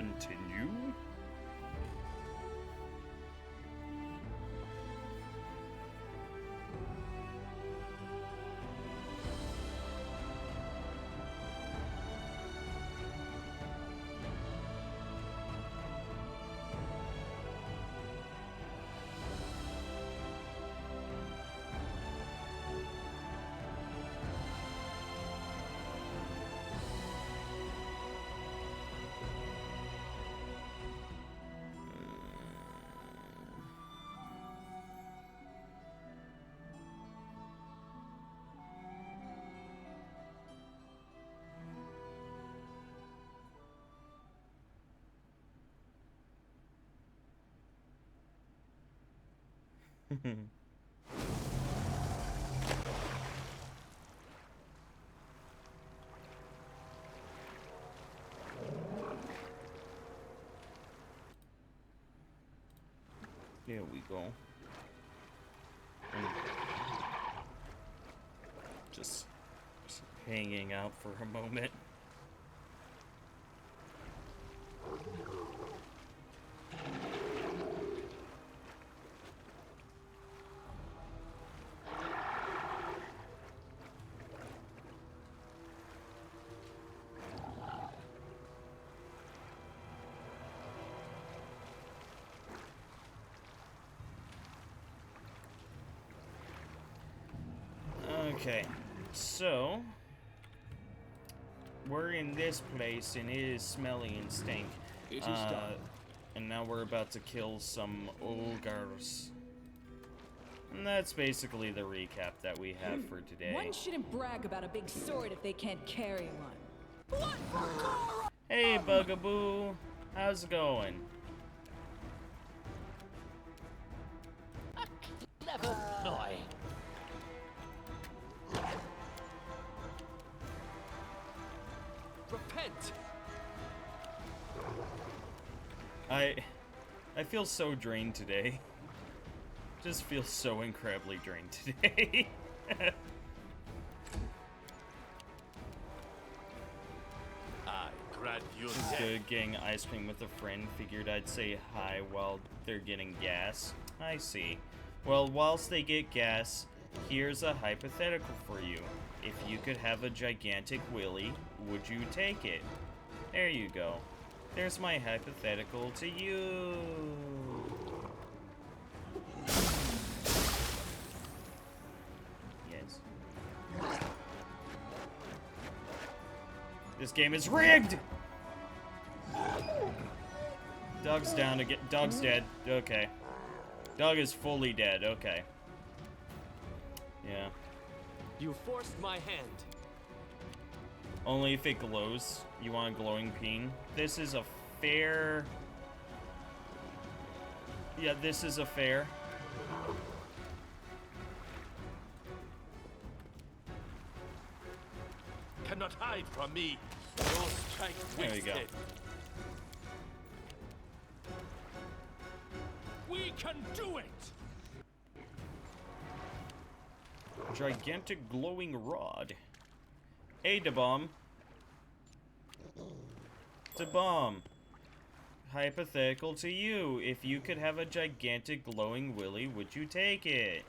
continue? There we go. Just hanging out for a moment. Okay, so we're in this place and it is smelly and stink. It is done. And now we're about to kill some ogres. And that's basically the recap that we have for today. One shouldn't brag about a big sword if they can't carry one. Hey, Bugaboo, how's it going? Clever ploy. Repent. I feel so drained today. Just feel so incredibly drained today. I grant you It's good getting ice cream with a friend. Figured I'd say hi while they're getting gas. I see. Well, whilst they get gas, here's a hypothetical for you. If you could have a gigantic willy, would you take it? There you go. There's my hypothetical to you. Yes. This game is rigged! Dog's down again. Dog's dead. Okay. Dog is fully dead. Okay. Yeah. You forced my hand. Only if it glows. You want a glowing peen? This is a fair... Yeah, this is a fair. Cannot hide from me. Your strength There we go. wasted. We can do it. Gigantic glowing rod. Hey, Da-Bomb. Da-Bomb. Hypothetical to you. If you could have a gigantic glowing willy, would you take it?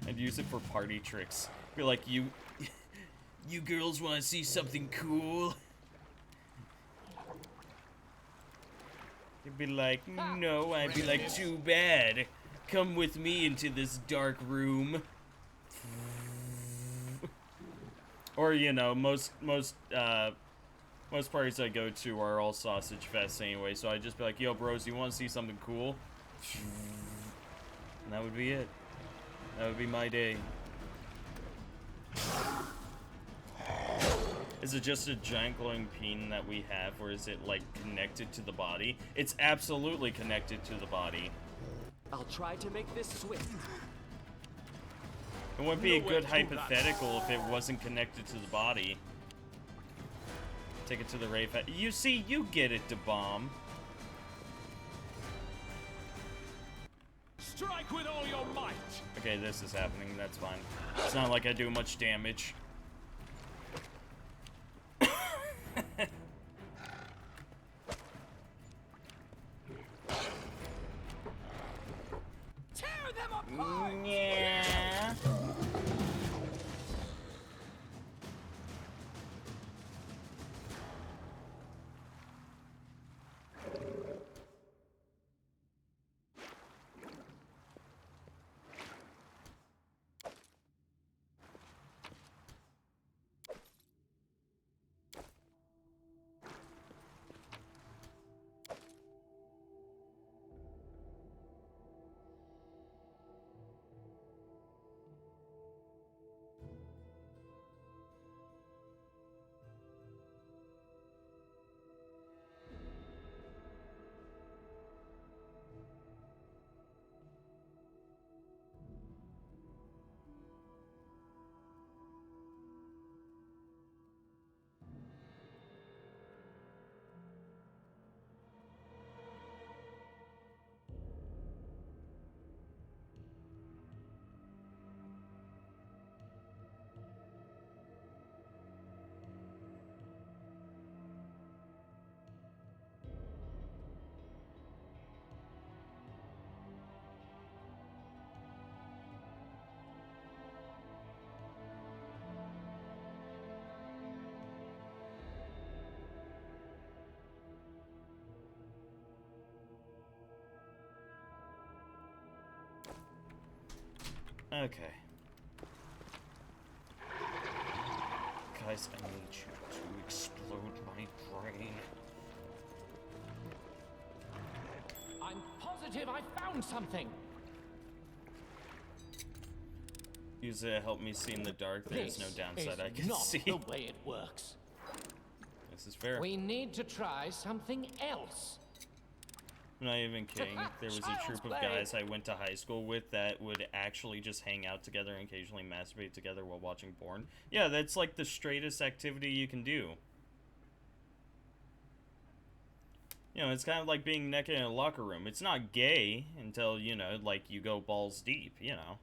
I'd use it for party tricks. Be like, you girls want to see something cool? You'd be like, no. I'd be like, too bad. Come with me into this dark room. Or, you know, most parties I go to are all sausage fests anyway, so I'd just be like, yo, bros, you want to see something cool? And that would be it. That would be my day. Is it just a giant glowing peen that we have, or is it, like, connected to the body? It's absolutely connected to the body. I'll try to make this swift. It wouldn't be a good hypothetical if it wasn't connected to the body. Take it to the rave. You see, you get it, Da-Bomb. Strike with all your might. Okay, this is happening. That's fine. It's not like I do much damage. Okay. Guys, I need you to explode my brain. I'm positive I found something. Use it to help me see in the dark. There's no downside I can not see. the way it works. This is fair. We need to try something else. I'm not even kidding. There was a Child's troop of play. guys I went to high school with that would actually just hang out together and occasionally masturbate together while watching porn. Yeah, that's like the straightest activity you can do. You know, it's kind of like being naked in a locker room. It's not gay until, you know, like you go balls deep, you know.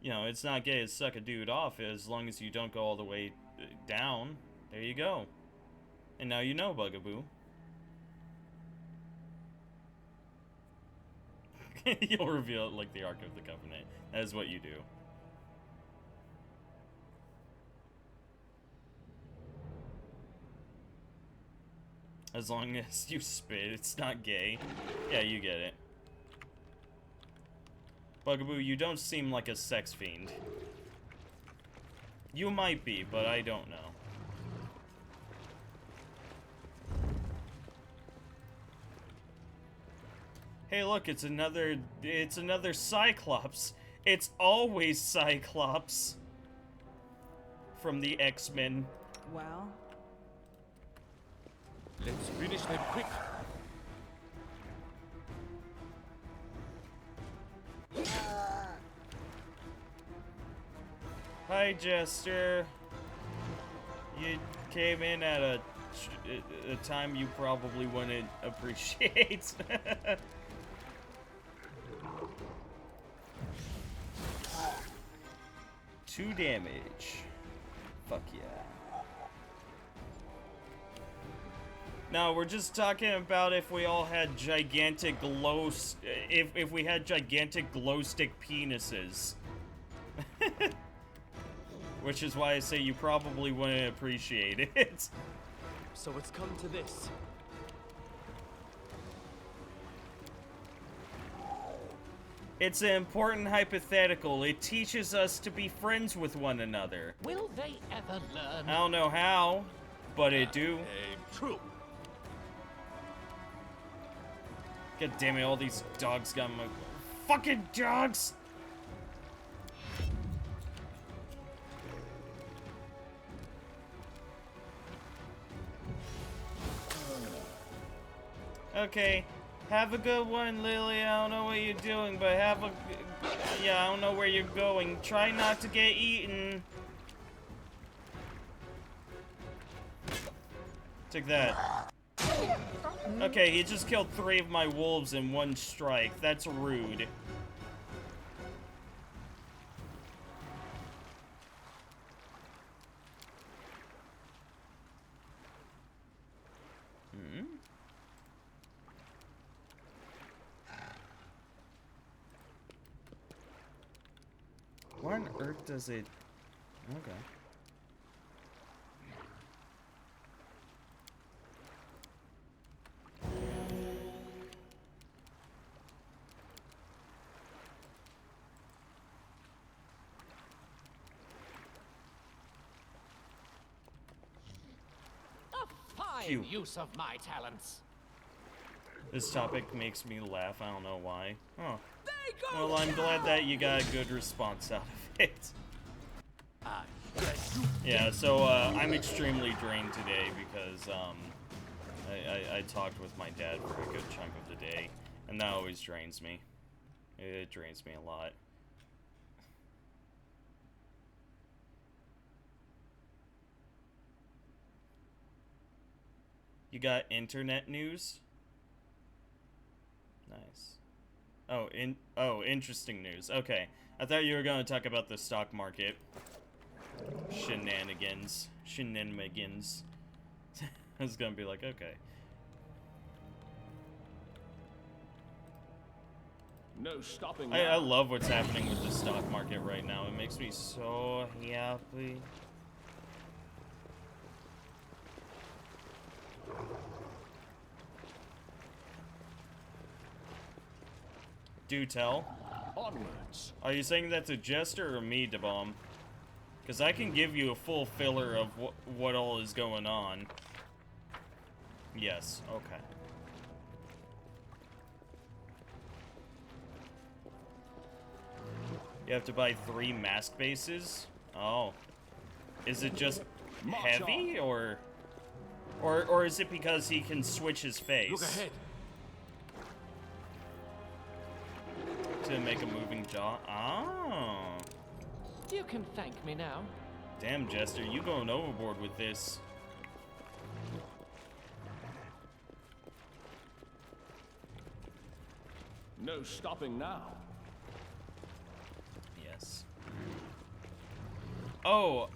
You know, it's not gay to suck a dude off as long as you don't go all the way down. There you go. And now you know, Bugaboo. You'll reveal it like the Ark of the Covenant. That is what you do. As long as you spit, it's not gay. Yeah, you get it. Bugaboo, you don't seem like a sex fiend. You might be, but I don't know. Hey, look, it's another Cyclops. It's always Cyclops. From the X-Men. Well, Let's finish them quick. Hi, Jester. You came in at a time you probably wouldn't appreciate. 2 damage. Fuck yeah. No, we're just talking about if we all had gigantic if we had gigantic glow stick penises. Which is why I say you probably wouldn't appreciate it. So it's come to this. It's an important hypothetical. It teaches us to be friends with one another. Will they ever learn? I don't know how, but it do. True. God damn it, all these dogs got my... Fucking dogs! Okay, have a good one, Lily. I don't know what you're doing, but have a... Yeah, I don't know where you're going. Try not to get eaten. Take that. Okay, he just killed 3 of my wolves in 1 strike. That's rude. Why on earth does it... Okay. A fine Phew. use of my talents. This topic makes me laugh. I don't know why. Oh. Well, I'm glad that you got a good response out of it. Yeah, so I'm extremely drained today because I talked with my dad for a good chunk of the day, and that always drains me. It drains me a lot. You got internet news? Nice. Oh, interesting news. Okay. I thought you were going to talk about the stock market. Shenanigans. I was going to be like, okay. No stopping I now. love what's happening with the stock market right now. It makes me so happy. Do tell. Onwards. Are you saying that's a Jester or me, DeBomb? Because I can give you a full filler of what all is going on. Yes, okay. You have to buy 3 mask bases? Oh. Is it just heavy, or is it because he can switch his face? Look ahead. To make a moving jaw? Oh. You can thank me now. Damn, Jester, you going overboard with this. No stopping now. Yes. Oh,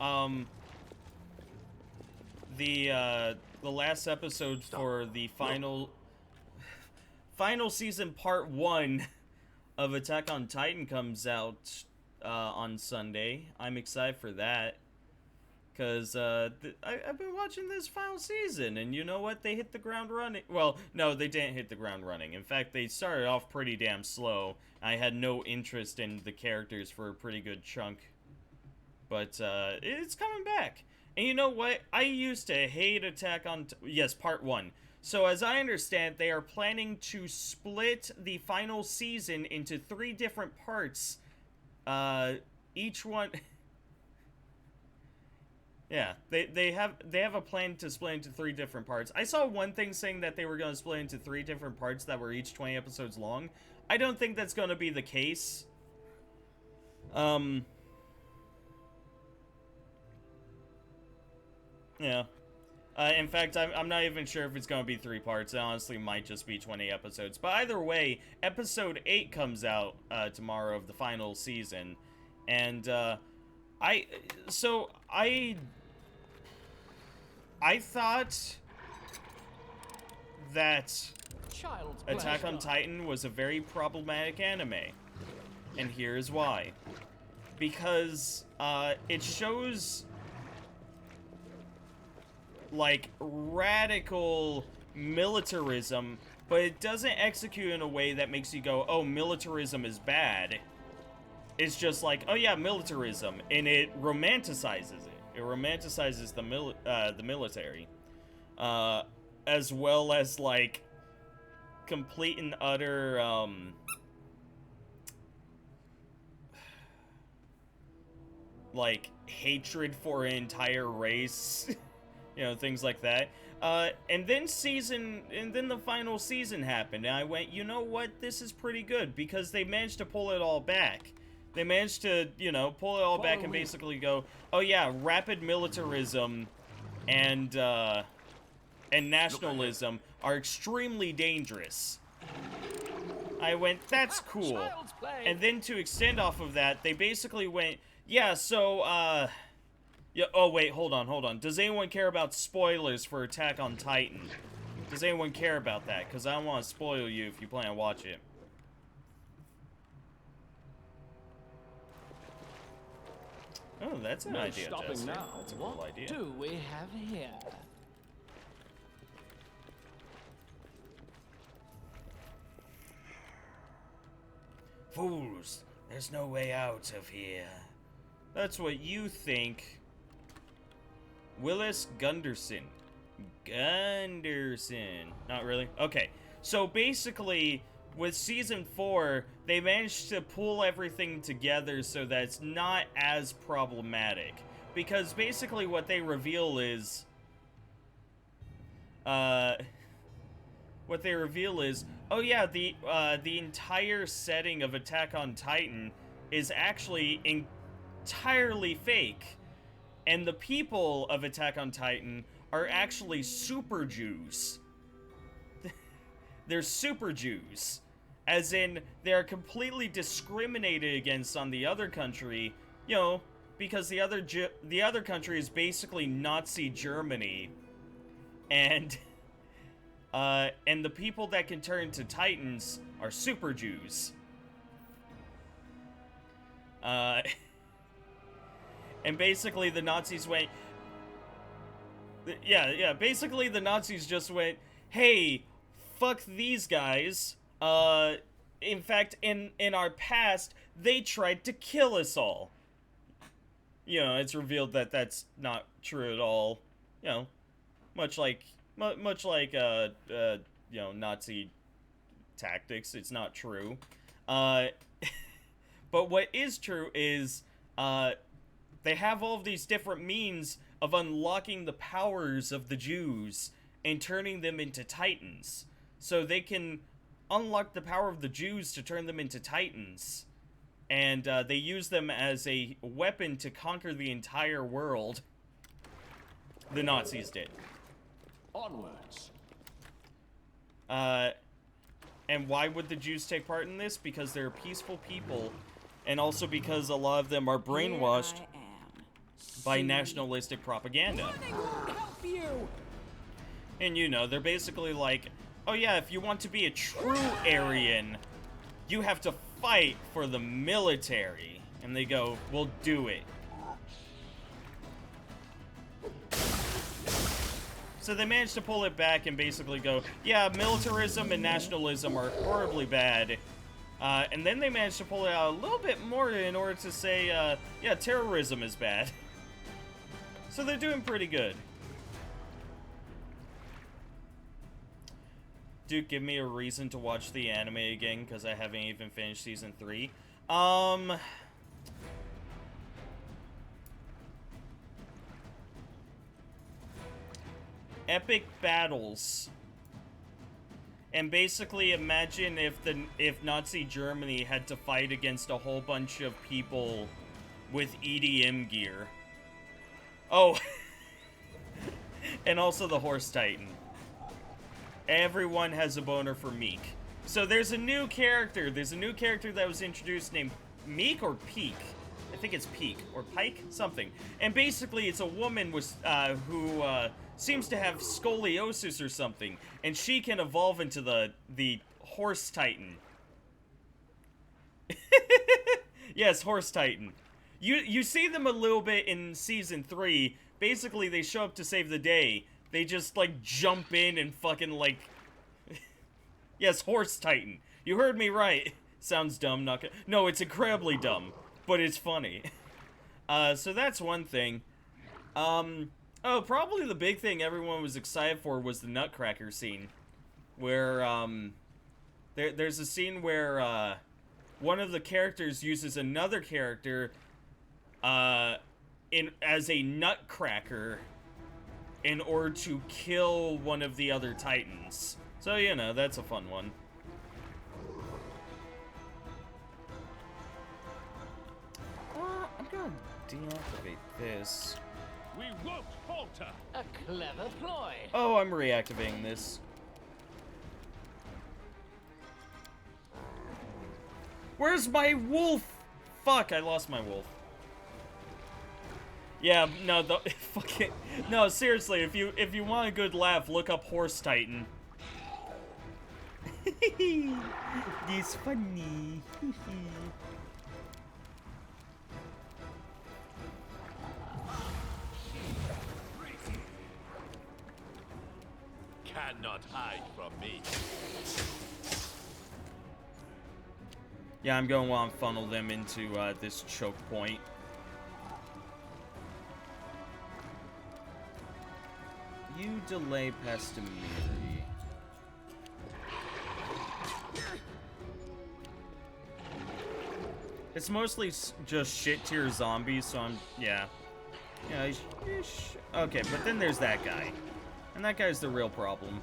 the last episode for the final season part 1 of Attack on Titan comes out on Sunday. I'm excited for that. Because I've been watching this final season, and you know what? They hit the ground running. Well, no, they didn't hit the ground running. In fact, they started off pretty damn slow. I had no interest in the characters for a pretty good chunk. But it's coming back. And you know what? I used to hate Attack on... Yes, part 1. So as I understand, they are planning to split the final season into 3 different parts. Each one... Yeah, they have a plan to split into 3 different parts. I saw one thing saying that they were going to split into 3 different parts that were each 20 episodes long. I don't think that's going to be the case. Yeah. In fact, I'm not even sure if it's going to be 3 parts. It honestly might just be 20 episodes. But either way, episode 8 comes out tomorrow of the final season. And I thought that Child's Attack on pleasure. Titan was a very problematic anime. And here's why. Because it shows like radical militarism, but it doesn't execute in a way that makes you go, oh, militarism is bad. It's just like, oh yeah, militarism, and it romanticizes it. It romanticizes the military, as well as like complete and utter like hatred for an entire race, you know, things like that. And then the final season happened, and I went, you know what, this is pretty good, because they managed to pull it all back. They managed to, you know, pull it all back and basically go, oh yeah, rapid militarism and nationalism are extremely dangerous. I went, that's cool. Child's play. And then to extend off of that, they basically went, yeah, so, yeah, oh wait, hold on. Does anyone care about spoilers for Attack on Titan? Does anyone care about that? Because I don't want to spoil you if you plan to watch it. Oh, that's an No idea, stopping Jester. now. That's a cool idea. Do we have here? Fools, there's no way out of here. That's what you think. Willis Gunderson. Not really? Okay. So basically, with Season 4, they managed to pull everything together so that it's not as problematic. Because basically what they reveal is... what they reveal is, oh yeah, the entire setting of Attack on Titan is actually entirely fake. And the people of Attack on Titan are actually super Jews. They're super Jews. As in, they're completely discriminated against on the other country, you know, because the other country is basically Nazi Germany. And the people that can turn to Titans are super Jews. And basically the Nazis went... Yeah, basically the Nazis just went, hey, fuck these guys. In fact, in our past, they tried to kill us all. You know, it's revealed that that's not true at all. You know, much like you know, Nazi tactics, it's not true. But what is true is, they have all of these different means of unlocking the powers of the Jews and turning them into Titans. So they can unlock the power of the Jews to turn them into Titans. And they use them as a weapon to conquer the entire world. The Nazis did. Onwards. And why would the Jews take part in this? Because they're peaceful people, and also because a lot of them are brainwashed Here I am. by nationalistic propaganda. Running won't help you. And you know, they're basically like, oh yeah, if you want to be a true Aryan, you have to fight for the military. And they go, we'll do it. So they managed to pull it back and basically go, yeah, militarism and nationalism are horribly bad. And then they managed to pull it out a little bit more in order to say, yeah, terrorism is bad. So they're doing pretty good. Dude, give me a reason to watch the anime again, because I haven't even finished season 3. Epic battles. And basically imagine if Nazi Germany had to fight against a whole bunch of people with EDM gear. Oh. And also the Horse Titan. Everyone has a boner for Meek. So there's a new character. There's a new character that was introduced named Meek or Peak. I think it's Peak or Pike, something. And basically it's a woman with, who seems to have scoliosis or something, and she can evolve into the Horse Titan. Yes, Horse Titan. You see them a little bit in season 3. Basically, they show up to save the day. They just, like, jump in and fucking, like... Yes, Horse Titan. You heard me right. Sounds dumb, not gonna... No, it's incredibly dumb, but it's funny. So that's one thing. Oh, probably the big thing everyone was excited for was the Nutcracker scene. Where, there's a scene where, one of the characters uses another character, as a nutcracker in order to kill one of the other Titans. So, you know, that's a fun one. I'm gonna deactivate this. We won't falter. A clever ploy. Oh, I'm reactivating this. Where's my wolf? Fuck, I lost my wolf. Yeah, no, fuck it. No, seriously, if you want a good laugh, look up Horse Titan. This funny. Cannot hide from me. Yeah, I'm going to want to funnel them into this choke point. You delay Pastamiri. It's mostly just shit tier zombies, so I'm... Yeah. Yeah, okay, but then there's that guy. And that guy's the real problem.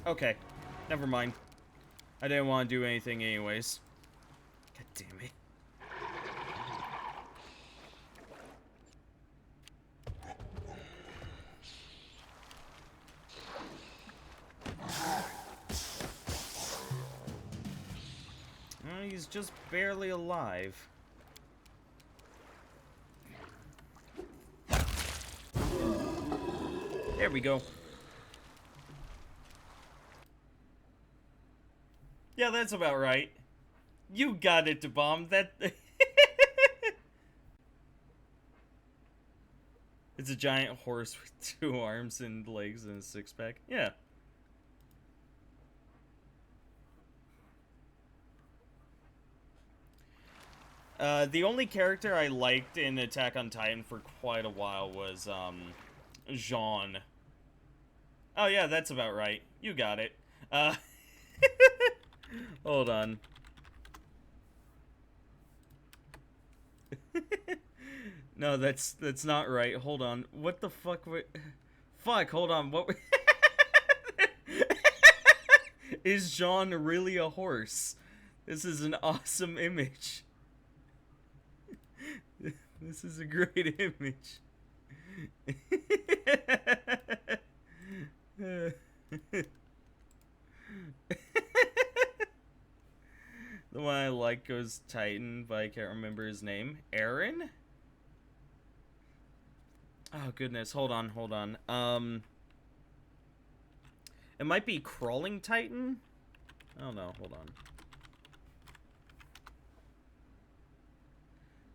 Okay, never mind. I didn't want to do anything anyways. God damn it. Well, he's just barely alive. There we go. Yeah, that's about right. You got it, to bomb that. It's a giant horse with 2 arms and legs and a 6-pack. Yeah. The only character I liked in Attack on Titan for quite a while was, Jean. Oh yeah, that's about right. You got it. Hold on. No, that's not right. Hold on. What the fuck? Fuck, hold on. What? Is Jean really a horse? This is an awesome image. This is a great image. The one I like goes Titan, but I can't remember his name. Aaron? Oh goodness, hold on. It might be Crawling Titan? I don't know, hold on.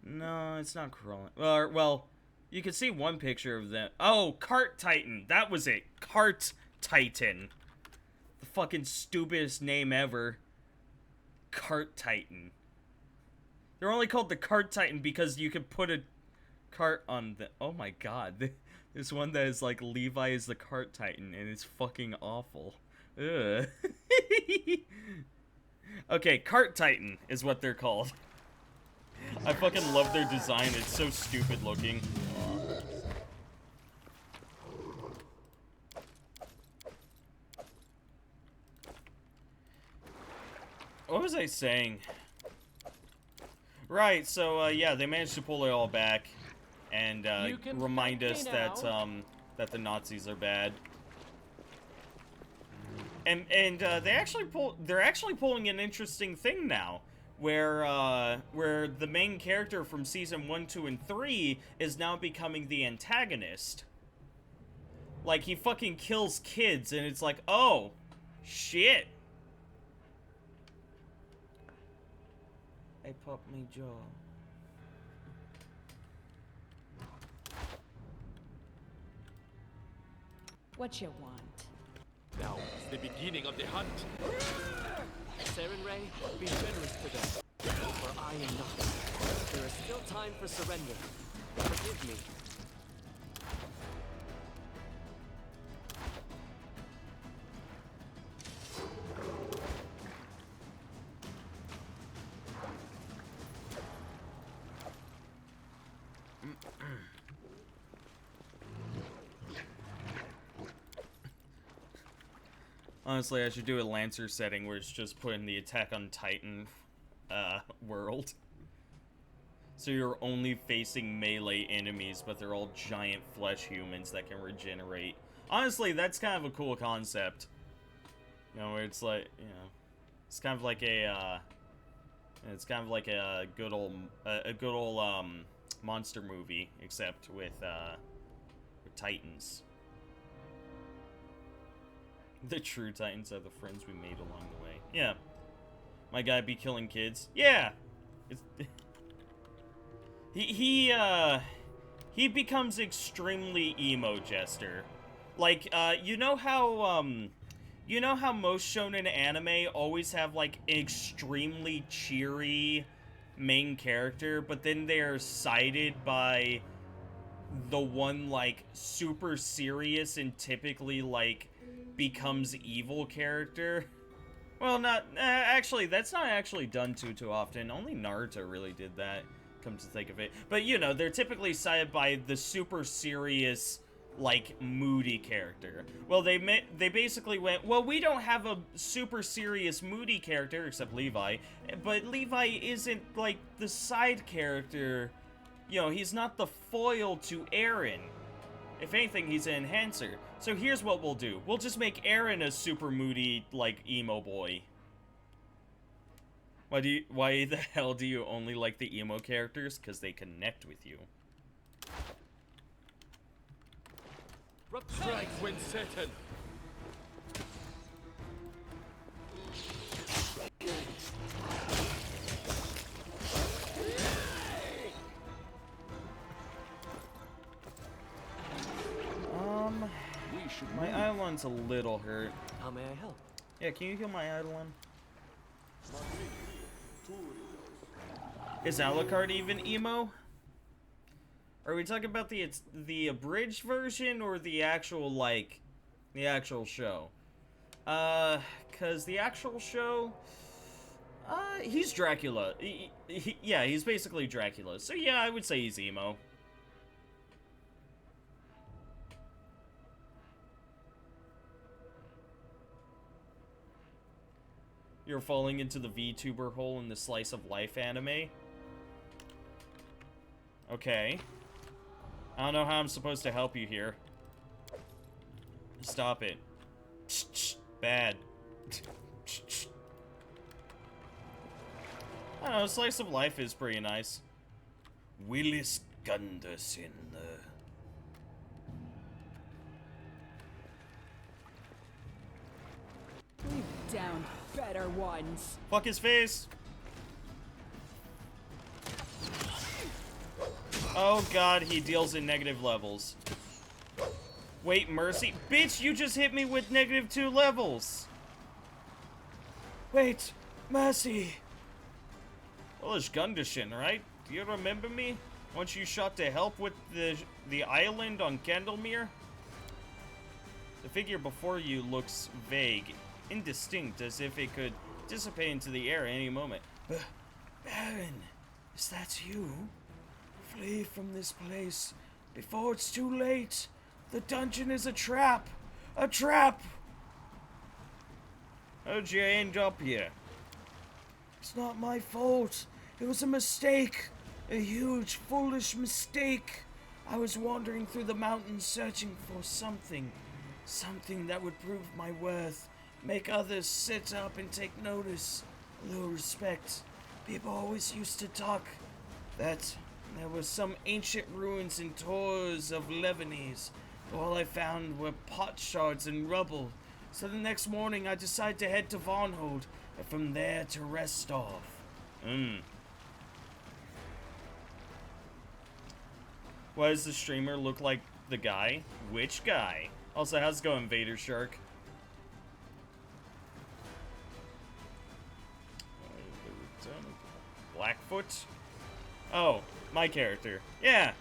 No, it's not Crawling. Well, you can see one picture of them. Oh, Cart Titan. That was it. Cart Titan. The fucking stupidest name ever. Cart Titan. They're only called the Cart Titan because you could put a cart on the... Oh my god. This one that is like Levi is the Cart Titan and it's fucking awful. Ugh. Okay, Cart Titan is what they're called. I fucking love their design. It's so stupid looking. What was I saying? Right, so, yeah, they managed to pull it all back and, remind us that, that the Nazis are bad. And they're actually pulling an interesting thing now. Where the main character from season 1, 2, and 3 is now becoming the antagonist. Like, he fucking kills kids, and it's like, oh, shit. I popped my jaw. What you want? Now is the beginning of the hunt. Saren Ray, be generous to them, for I am not. There is still time for surrender. Forgive me. Honestly, I should do a Lancer setting where it's just put in the Attack on Titan world. So you're only facing melee enemies, but they're all giant flesh humans that can regenerate. Honestly, that's kind of a cool concept. You know, where it's like, you know, it's kind of like a, good old monster movie, except with Titans. The true Titans are the friends we made along the way. Yeah. My guy be killing kids. Yeah! It's... He becomes extremely emo, Jester. Like, you know how most shonen anime always have, like, extremely cheery main character, but then they're sided by the one, like, super serious and typically, like, becomes evil character? Well, actually, that's not actually done too often. Only Naruto really did that, come to think of it. But, you know, they're typically sided by the super serious, like, moody character. Well, they basically went, well, we don't have a super serious moody character, except Levi, but Levi isn't, like, the side character. You know, he's not the foil to Eren. If anything, he's an enhancer. So here's what we'll do. We'll just make Eren a super moody, like, emo boy. Why the hell do you only like the emo characters? Because they connect with you. Strike when certain. My Eidolon's a little hurt. How may I help? Yeah, can you heal my Eidolon? Is Alucard even emo? Are we talking about the abridged version or the actual, like, the actual show? Cause the actual show, he's Dracula. Yeah, he's basically Dracula. So yeah, I would say he's emo. You're falling into the VTuber hole in the slice of life anime? Okay. I don't know how I'm supposed to help you here. Stop it. Bad. I don't know, slice of life is pretty nice. Willis Gunderson. We've downed better ones. Fuck his face. Oh god, he deals in negative levels. Wait, mercy? Bitch, you just hit me with -2 levels. Wait, mercy. Well, it's Gunderson, right? Do you remember me? Once you shot to help with the island on Candlemere? The figure before you looks vague, indistinct, as if it could dissipate into the air at any moment. Baron, is that you? Flee from this place before it's too late. The dungeon is a trap. A trap! How'd you end up here? It's not my fault. It was a mistake. A huge, foolish mistake. I was wandering through the mountains searching for something. Something that would prove my worth. Make others sit up and take notice. A little respect. People always used to talk that there were some ancient ruins and towers of Lebanese. But all I found were pot shards and rubble. So the next morning I decided to head to Vonhold and from there to Restov. Why does the streamer look like the guy? Which guy? Also, how's it going, Vader Shark? Blackfoot? Oh, my character. Yeah.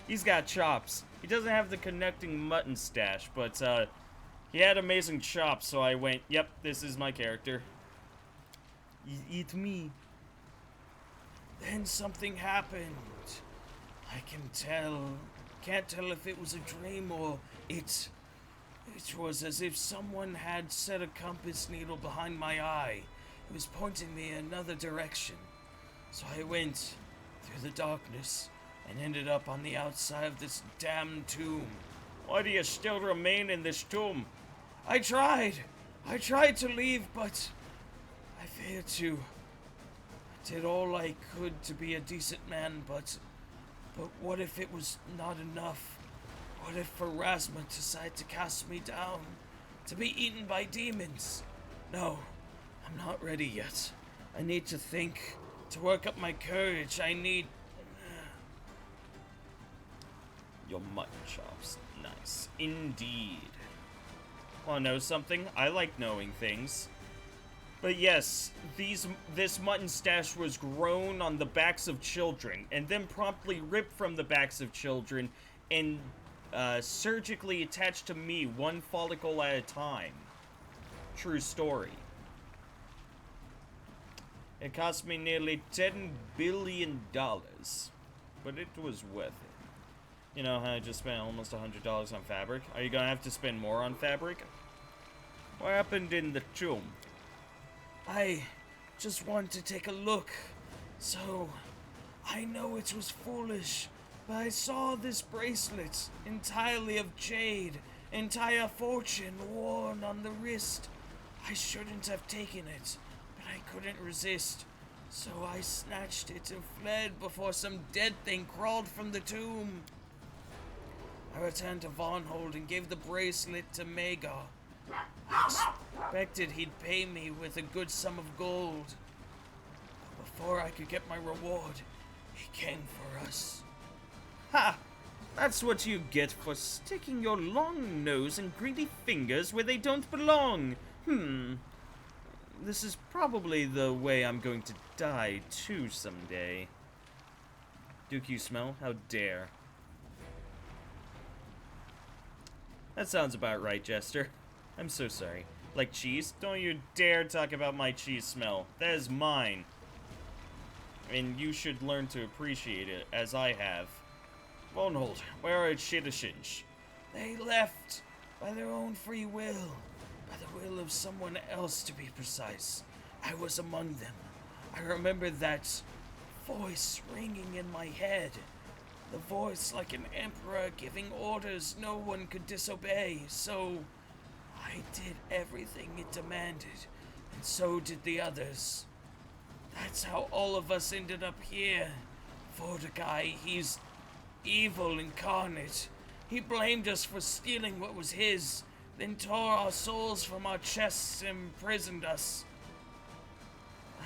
He's got chops. He doesn't have the connecting mutton stash, but he had amazing chops, so I went, yep, this is my character. Eat me. Then something happened. I can't tell if it was a dream or it was as if someone had set a compass needle behind my eye. It was pointing me in another direction. So I went through the darkness and ended up on the outside of this damn tomb. Why do you still remain in this tomb? I tried to leave, but I failed to. I did all I could to be a decent man, but what if it was not enough? What if Pharasma decided to cast me down, to be eaten by demons? No, I'm not ready yet. I need to think, to work up my courage. I need... Your mutton chops. Nice. Indeed. Wanna know something? I like knowing things. But yes, this mutton stash was grown on the backs of children, and then promptly ripped from the backs of children, and surgically attached to me, one follicle at a time. True story. It cost me nearly $10 billion, but it was worth it. You know how I just spent almost $100 on fabric? Are you gonna have to spend more on fabric? What happened in the tomb? I just wanted to take a look. So, I know it was foolish, but I saw this bracelet, entirely of jade, entire fortune worn on the wrist. I shouldn't have taken it, but I couldn't resist. So I snatched it and fled before some dead thing crawled from the tomb. I returned to Vonhold and gave the bracelet to Magar. I expected he'd pay me with a good sum of gold. But before I could get my reward, he came for us. Ha! That's what you get for sticking your long nose and greedy fingers where they don't belong. This is probably the way I'm going to die too someday. Duke, you smell? How dare. That sounds about right, Jester. I'm so sorry. Like cheese? Don't you dare talk about my cheese smell. That is mine. And you should learn to appreciate it, as I have. Vonhold, where are its citizens? They left by their own free will. By the will of someone else, to be precise. I was among them. I remember that voice ringing in my head. The voice like an emperor giving orders no one could disobey. So I did everything it demanded, and so did the others. That's how all of us ended up here. Vortigay, he's evil incarnate. He blamed us for stealing what was his, then tore our souls from our chests and imprisoned us.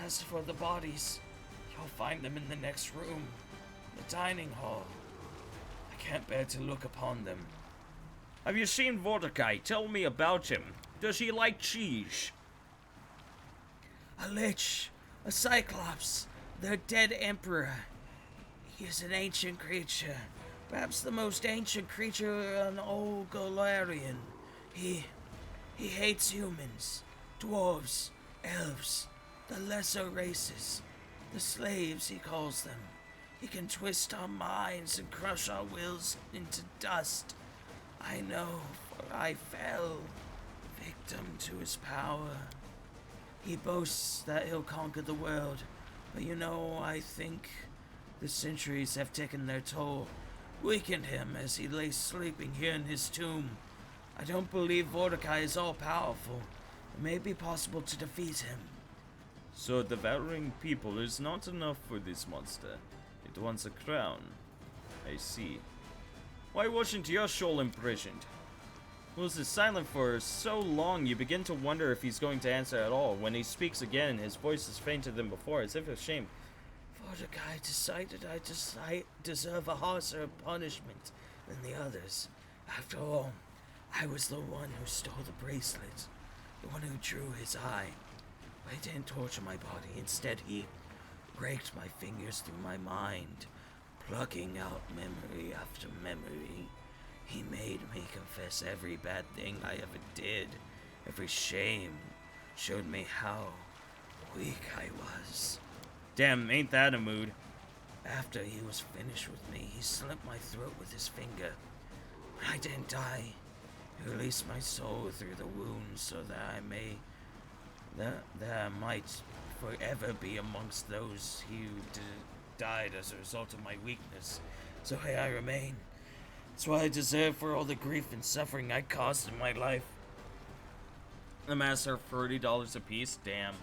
As for the bodies, you'll find them in the next room, the dining hall. I can't bear to look upon them. Have you seen Vortigay? Tell me about him. Does he like cheese? A lich, a cyclops, their dead emperor. He is an ancient creature, perhaps the most ancient creature in all Golarion. He hates humans, dwarves, elves, the lesser races, the slaves, he calls them. He can twist our minds and crush our wills into dust. I know, for I fell victim to his power. He boasts that he'll conquer the world, but you know, I think the centuries have taken their toll, weakened him as he lay sleeping here in his tomb. I don't believe Vortigay is all-powerful. It may be possible to defeat him. So devouring people is not enough for this monster. It wants a crown. I see. Why wasn't your soul imprisoned? Wills is silent for so long you begin to wonder if he's going to answer at all. When he speaks again, his voice is fainter than before, as if ashamed. Vortigay decided I deserve a harsher punishment than the others. After all, I was the one who stole the bracelet, the one who drew his eye. But he didn't torture my body. Instead, he raked my fingers through my mind, plucking out memory after memory. He made me confess every bad thing I ever did, every shame, showed me how weak I was. Damn, ain't that a mood? After he was finished with me, he slit my throat with his finger. But I didn't die. He released my soul through the wound so that I might forever be amongst those who died as a result of my weakness. So here I remain. That's what I deserve for all the grief and suffering I caused in my life. The masks are $40 a piece. Damn.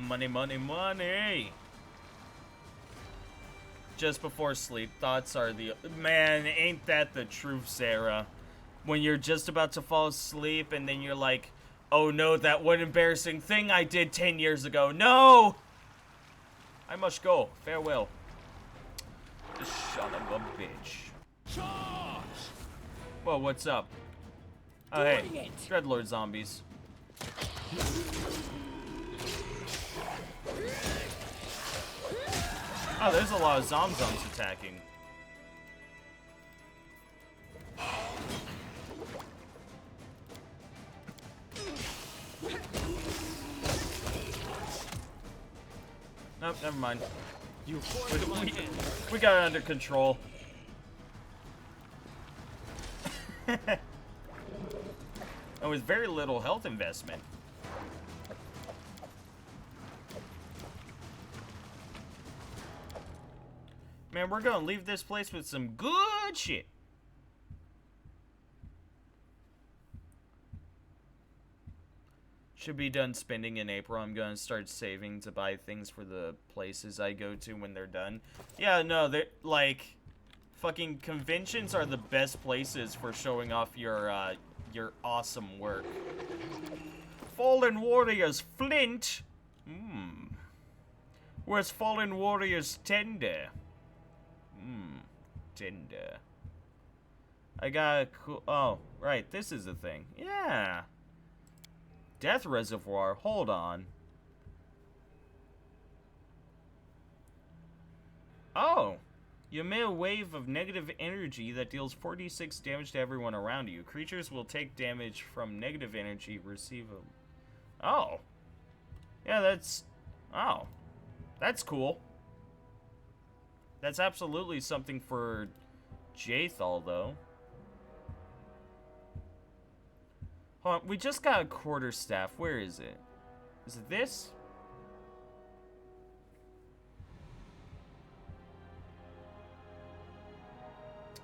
Money, money, money. Just before sleep, thoughts are the... Man, ain't that the truth, Sarah? When you're just about to fall asleep and then you're like, oh no, that one embarrassing thing I did 10 years ago. No! I must go. Farewell. Son of a bitch. Charge! Whoa, what's up? Oh, hey. Dreadlord zombies. Oh, there's a lot of zombies attacking. Nope, never mind. We got it under control. Oh, with very little health investment. Man, we're gonna leave this place with some good shit. Should be done spending in April. I'm gonna start saving to buy things for the places I go to when they're done. Yeah, no, they're like, fucking conventions are the best places for showing off your awesome work. Fallen Warriors Flint. Where's Fallen Warriors Tender? Tender. I got a cool... Oh, right. This is a thing. Yeah. Death Reservoir. Hold on. Oh. You emit a wave of negative energy that deals 46 damage to everyone around you. Creatures will take damage from negative energy. Receive a... Oh. Yeah, that's... Oh. That's cool. That's absolutely something for Jathal, though. Hold on, we just got a quarterstaff. Where is it? Is it this?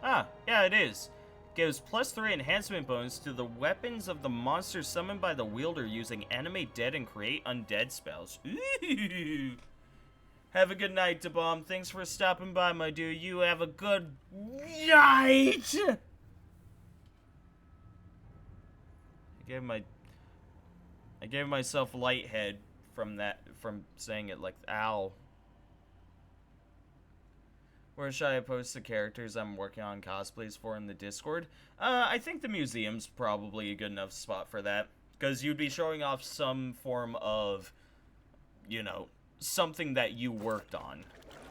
Ah, yeah, it is. Gives +3 enhancement bonus to the weapons of the monster summoned by the wielder using animate dead and create undead spells. Ooh. Have a good night, DeBomb. Thanks for stopping by, my dude. You have a good night! I gave myself lighthead from saying it like, ow. Where should I post the characters I'm working on cosplays for in the Discord? I think the museum's probably a good enough spot for that. Because you'd be showing off some form of, you know, something that you worked on.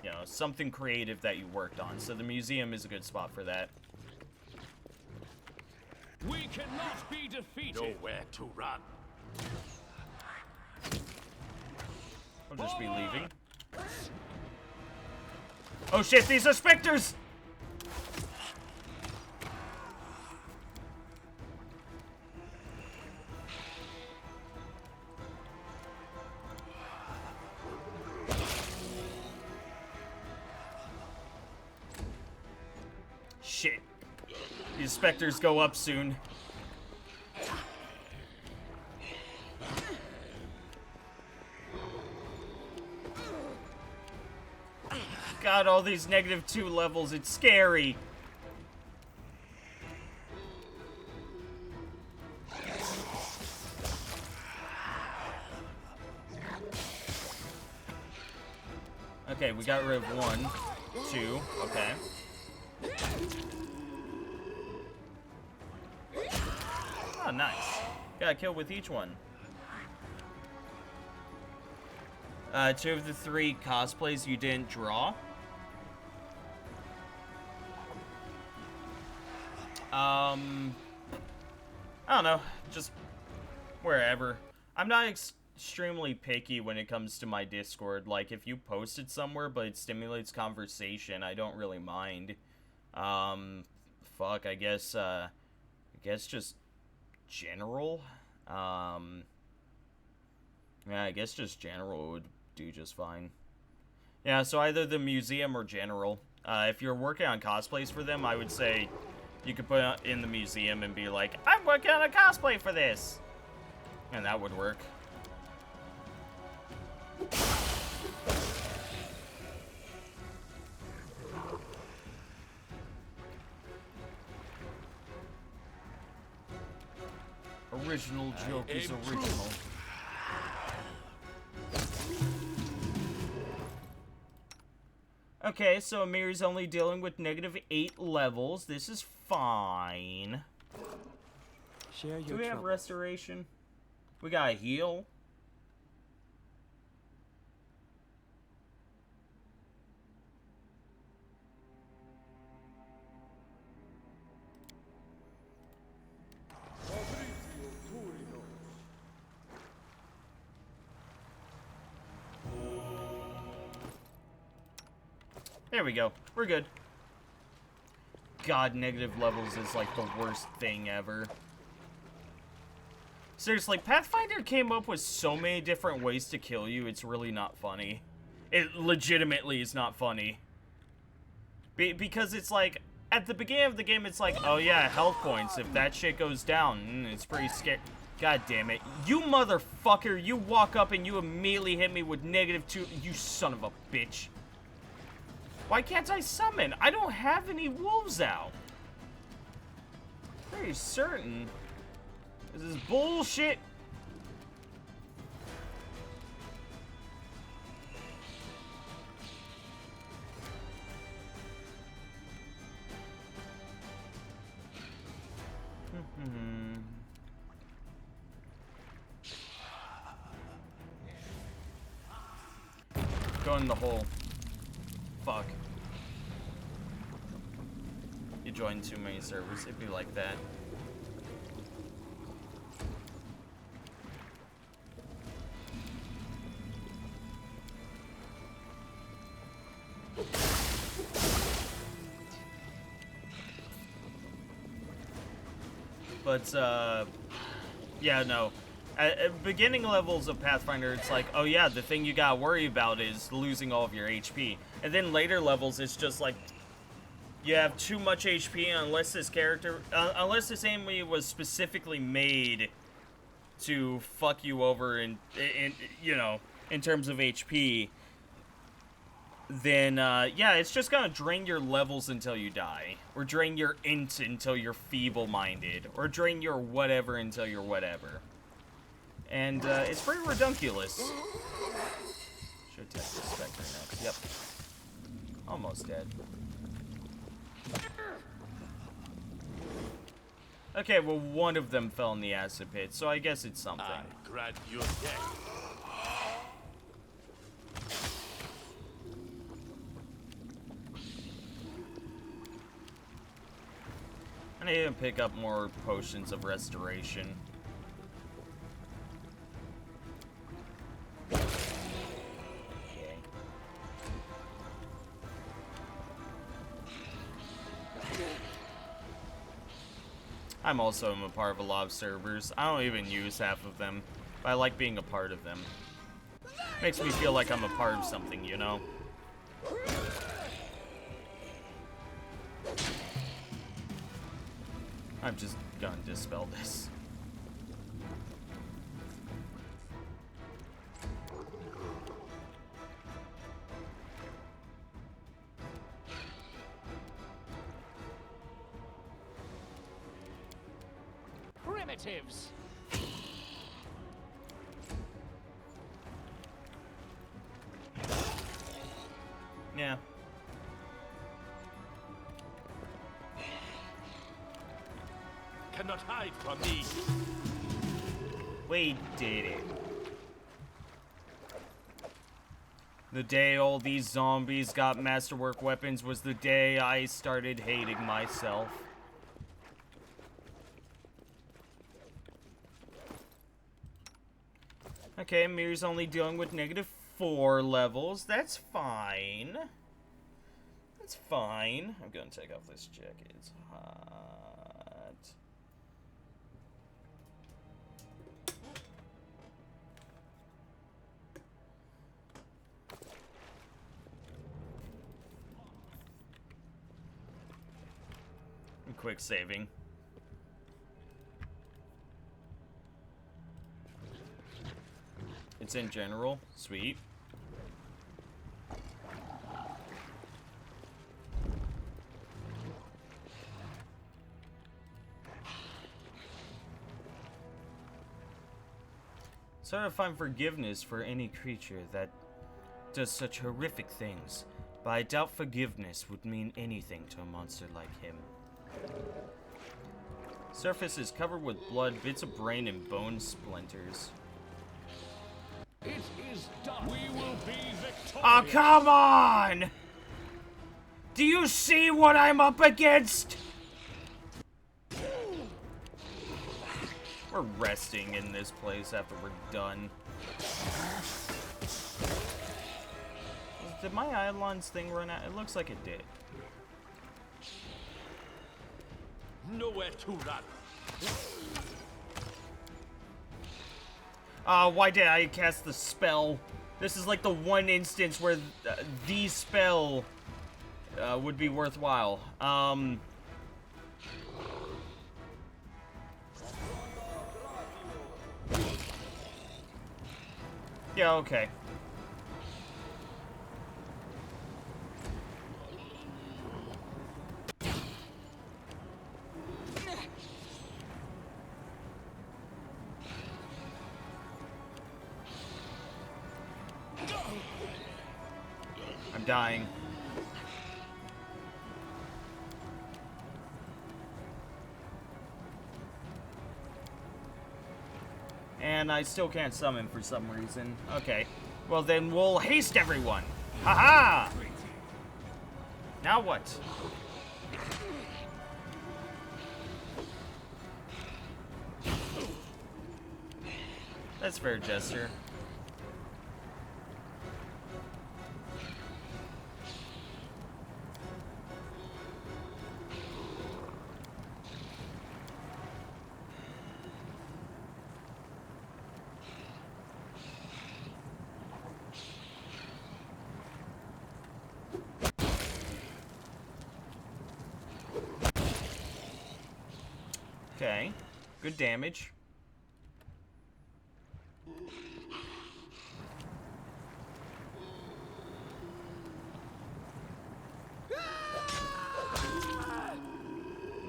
You know, something creative that you worked on. So the museum is a good spot for that. We cannot be defeated. Nowhere to run. I'll just be leaving. Oh shit, these are specters! Shit. These specters go up soon. God, all these -2 levels, it's scary. Okay, we got rid of 1, 2, okay. Oh, nice. Got a kill with each one. 2 of the 3 cosplays you didn't draw. I don't know, just wherever. I'm not extremely picky when it comes to my Discord. Like, if you post it somewhere but it stimulates conversation, I don't really mind. Fuck, I guess just general. Yeah, I guess just general would do just fine. Yeah, so either the museum or general. If you're working on cosplays for them, I would say you could put it in the museum and be like, I'm working on a cosplay for this! And that would work. Original joke is original. Okay, so Amir's only dealing with -8 levels. This is fine. Share your Do we have troubles. restoration? We got a heal. There we go. We're good. God, negative levels is like the worst thing ever. Seriously, Pathfinder came up with so many different ways to kill you, it's really not funny. It legitimately is not funny. Because it's like, at the beginning of the game, it's like, oh yeah, health points. If that shit goes down, it's pretty scary. God damn it. You motherfucker, you walk up and you immediately hit me with -2. You son of a bitch. Why can't I summon? I don't have any wolves out. Very certain. This is bullshit. go in the hole. Fuck. You join too many servers, it'd be like that. But, yeah, no. At beginning levels of Pathfinder, it's like, oh yeah, the thing you gotta worry about is losing all of your HP. And then later levels, it's just like, you have too much HP unless this character, unless this enemy was specifically made to fuck you over in you know, in terms of HP, then, yeah, it's just gonna drain your levels until you die. Or drain your int until you're feeble-minded. Or drain your whatever until you're whatever. And, it's pretty redunculous. Should test the Spectre next. Yep. Almost dead. Okay, well, one of them fell in the acid pit, so I guess it's something. I grant you death. I need to pick up more potions of restoration. Okay. I'm also a part of a lot of servers. I don't even use half of them, but I like being a part of them. Makes me feel like I'm a part of something, you know? I'm just gonna dispel this. Primitives. Yeah. Cannot hide from me. We did it. The day all these zombies got masterwork weapons was the day I started hating myself. Okay, Mir's only dealing with -4 levels. That's fine. That's fine. I'm gonna take off this jacket. It's hot. Quick saving. It's in general. Sweet. So to find forgiveness for any creature that does such horrific things, but I doubt forgiveness would mean anything to a monster like him. Surface is covered with blood, bits of brain, and bone splinters. It is done. We will be victorious. Oh, come on! Do you see what I'm up against? We're resting in this place after we're done. Did my Eidolon's thing run out? It looks like it did. Nowhere to run. Why did I cast the spell? This is like the one instance where the spell would be worthwhile. Yeah, okay. I'm dying. And I still can't summon for some reason. Okay. Well, then we'll haste everyone. Haha! Now what? That's fair gesture. Okay, good damage.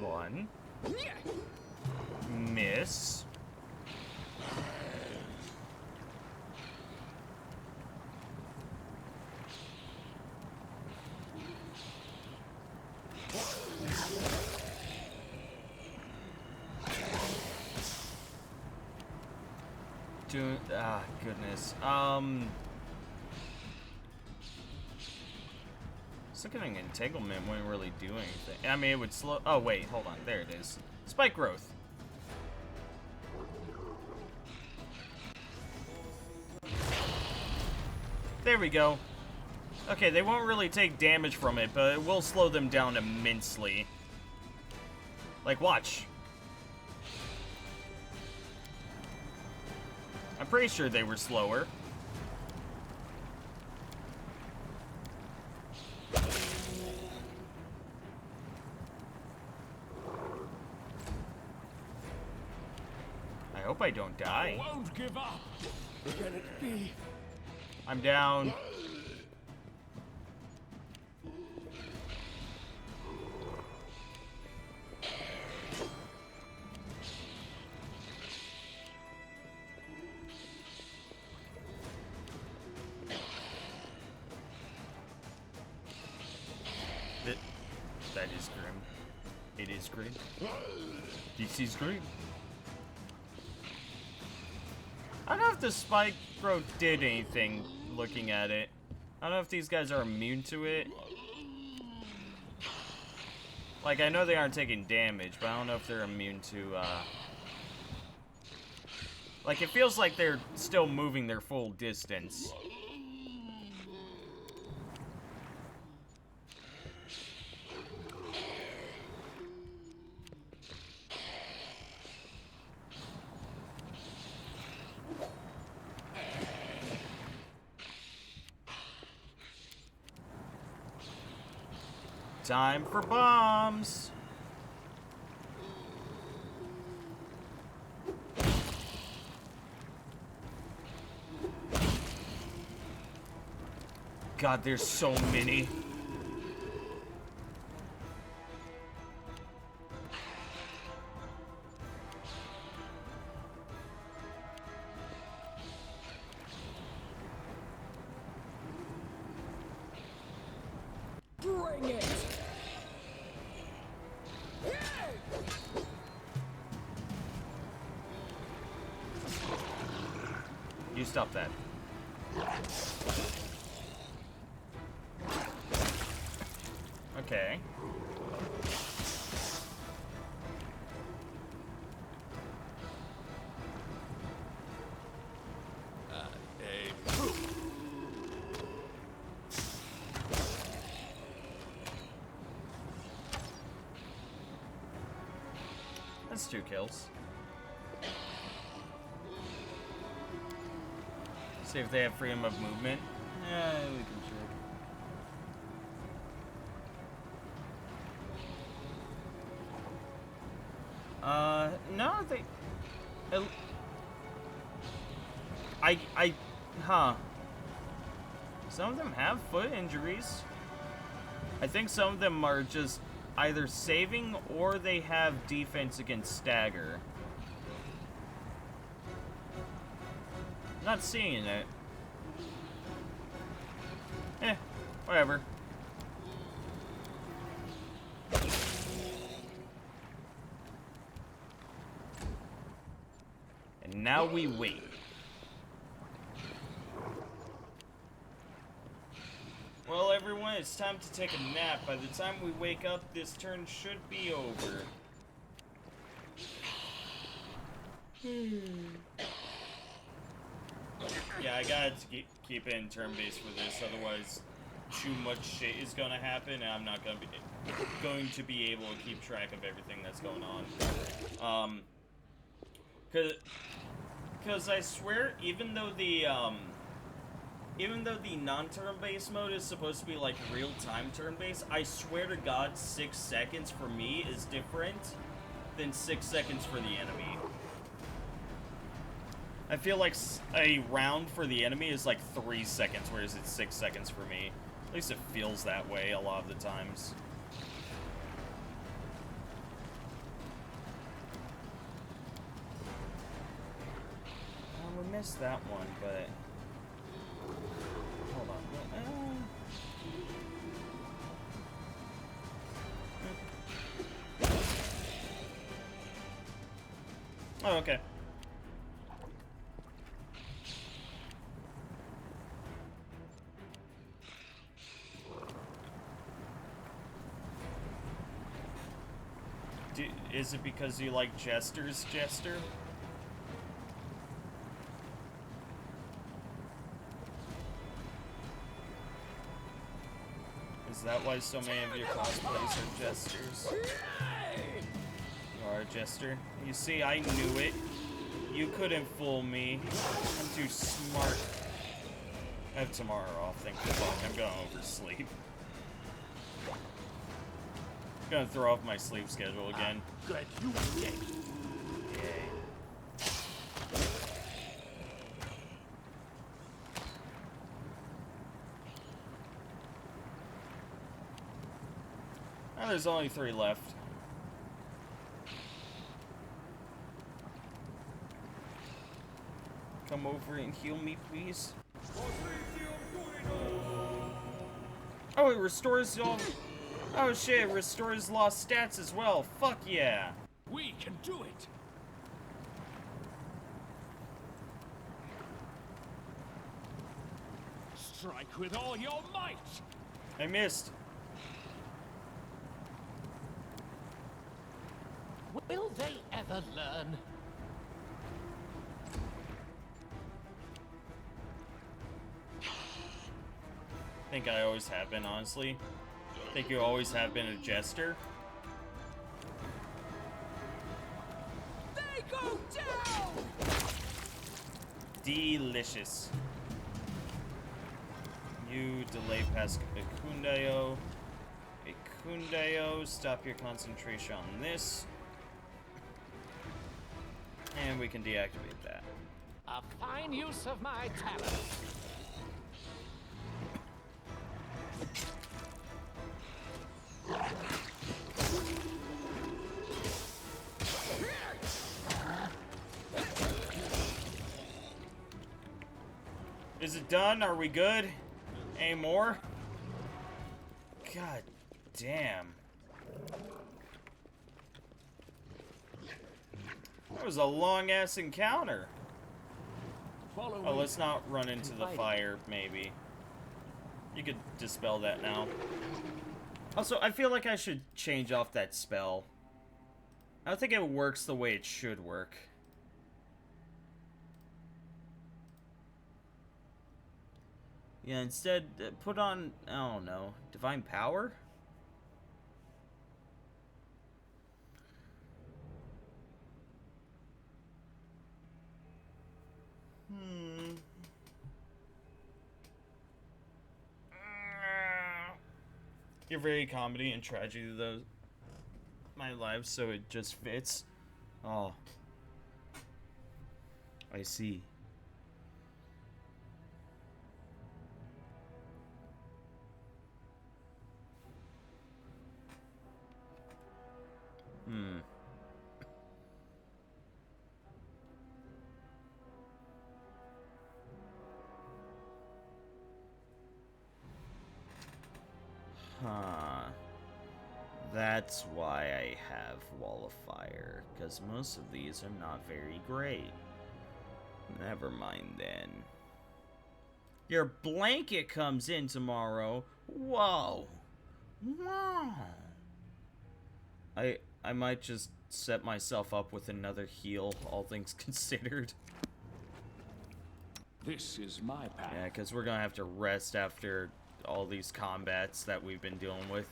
One. Miss. Goodness. Looking at entanglement wouldn't really do anything. I mean, it would slow. Oh, wait, hold on. There it is. Spike growth. There we go. Okay, they won't really take damage from it, but it will slow them down immensely. Like, watch. I'm pretty sure they were slower. I hope I don't die. Won't give up. Can it be? I'm down. That is grim. It is grim. This is grim. I don't know if the spike growth did anything looking at it. I don't know if these guys are immune to it. Like, I know they aren't taking damage, but I don't know if they're immune to, like, it feels like they're still moving their full distance. Time for bombs. God, there's so many. Bring it! You stop that. Okay. That's 2 kills. See if they have freedom of movement. Yeah, we can check. No, they... Huh. Some of them have foot injuries. I think some of them are just either saving or they have defense against stagger. Not seeing it. Whatever. And now we wait. Alright, it's time to take a nap. By the time we wake up, this turn should be over. Yeah, I gotta keep it in turn-based for this, otherwise too much shit is gonna happen, and I'm not gonna be able to keep track of everything that's going on. Cause I swear, even though the non-turn-based mode is supposed to be like real-time turn-based, I swear to God, 6 seconds for me is different than 6 seconds for the enemy. I feel like a round for the enemy is like 3 seconds, whereas it's 6 seconds for me. At least it feels that way a lot of the times. We missed that one, but... Hold on. Oh, okay. Is it because you like Jester's Jester? Is that why so many of your cosplays are Jesters? You are a Jester? You see, I knew it. You couldn't fool me. I'm too smart. I have tomorrow off, thank fuck. I'm gonna oversleep. Gonna throw off my sleep schedule again. Good, you dead. Yay. Oh, there's only 3 left. Come over and heal me, please. Oh, it restores all... Oh shit, it restores lost stats as well. Fuck yeah. We can do it. Strike with all your might. I missed. Will they ever learn? I think I always have been, honestly. I think you always have been a Jester. They go down! Delicious. You delay past Ikundeo. Ikundeo, stop your concentration on this. And we can deactivate that. A fine use of my talent. Is it done? Are we good? Any more? God damn. That was a long-ass encounter. Oh, let's not run into the fire, maybe. You could dispel that now. Also, I feel like I should change off that spell. I don't think it works the way it should work. Yeah, instead, put on, I don't know, Divine Power? You're very comedy and tragedy, though. My life, so it just fits. Oh. I see. Huh. That's why I have Wall of Fire, because most of these are not very great. Never mind then. Your blanket comes in tomorrow. Whoa. Wow. I might just set myself up with another heal, all things considered. This is my path. Yeah, because we're gonna have to rest after all these combats that we've been dealing with.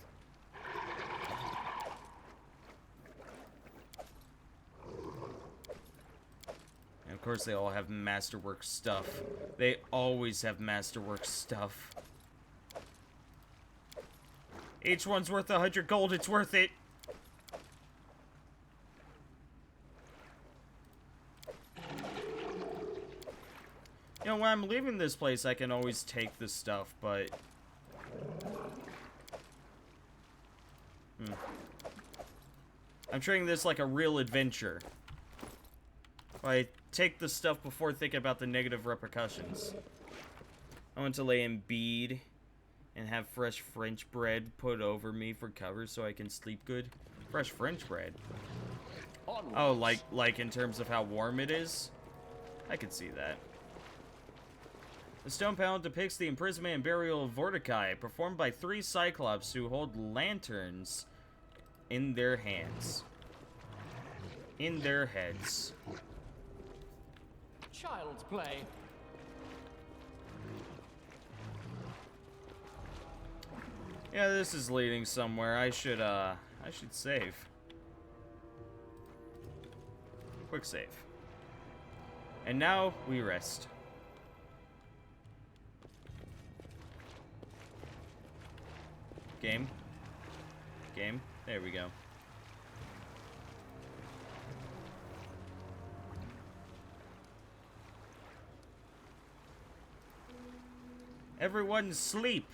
And of course, they all have masterwork stuff. They always have masterwork stuff. Each one's worth 100 gold. It's worth it. You know, when I'm leaving this place, I can always take the stuff, but... I'm treating this like a real adventure. I take the stuff before thinking about the negative repercussions. I want to lay in bead and have fresh French bread put over me for cover so I can sleep good. Fresh French bread? Oh, like in terms of how warm it is? I could see that. The stone panel depicts the imprisonment and burial of Vorticai, performed by 3 Cyclops who hold lanterns in their hands. In their heads. Child's play. Yeah, this is leading somewhere. I should save. Quick save. And now we rest. Game. Game. There we go. Everyone sleep.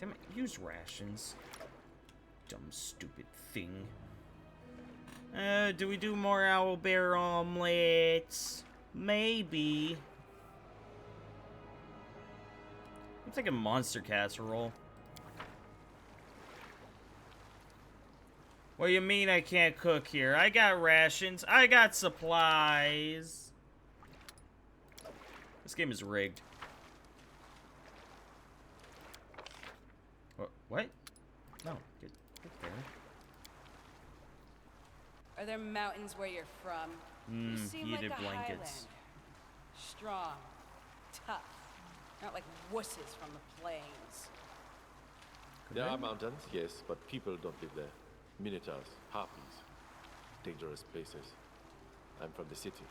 Damn it, use rations. Dumb, stupid thing. Do we do more owlbear omelets? Maybe. I'm thinking monster casserole. What do you mean I can't cook here? I got rations. I got supplies. This game is rigged. What? No, get there. Are there mountains where you're from? You seem Heated like a blankets. Highlander. Strong, tough, not like wusses from the plains. There are mountains, yes, but people don't live there. Minotaurs, harpies, dangerous places. I'm from the city.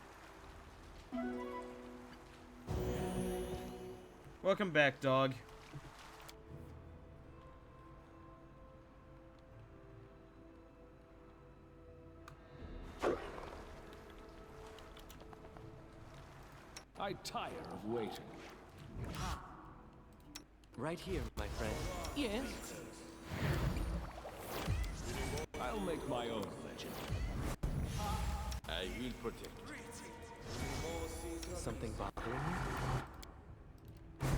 Welcome back, dog. I tire of waiting. Right here, my friend. Yes. I'll make my own legend. I will protect. Something bothering you?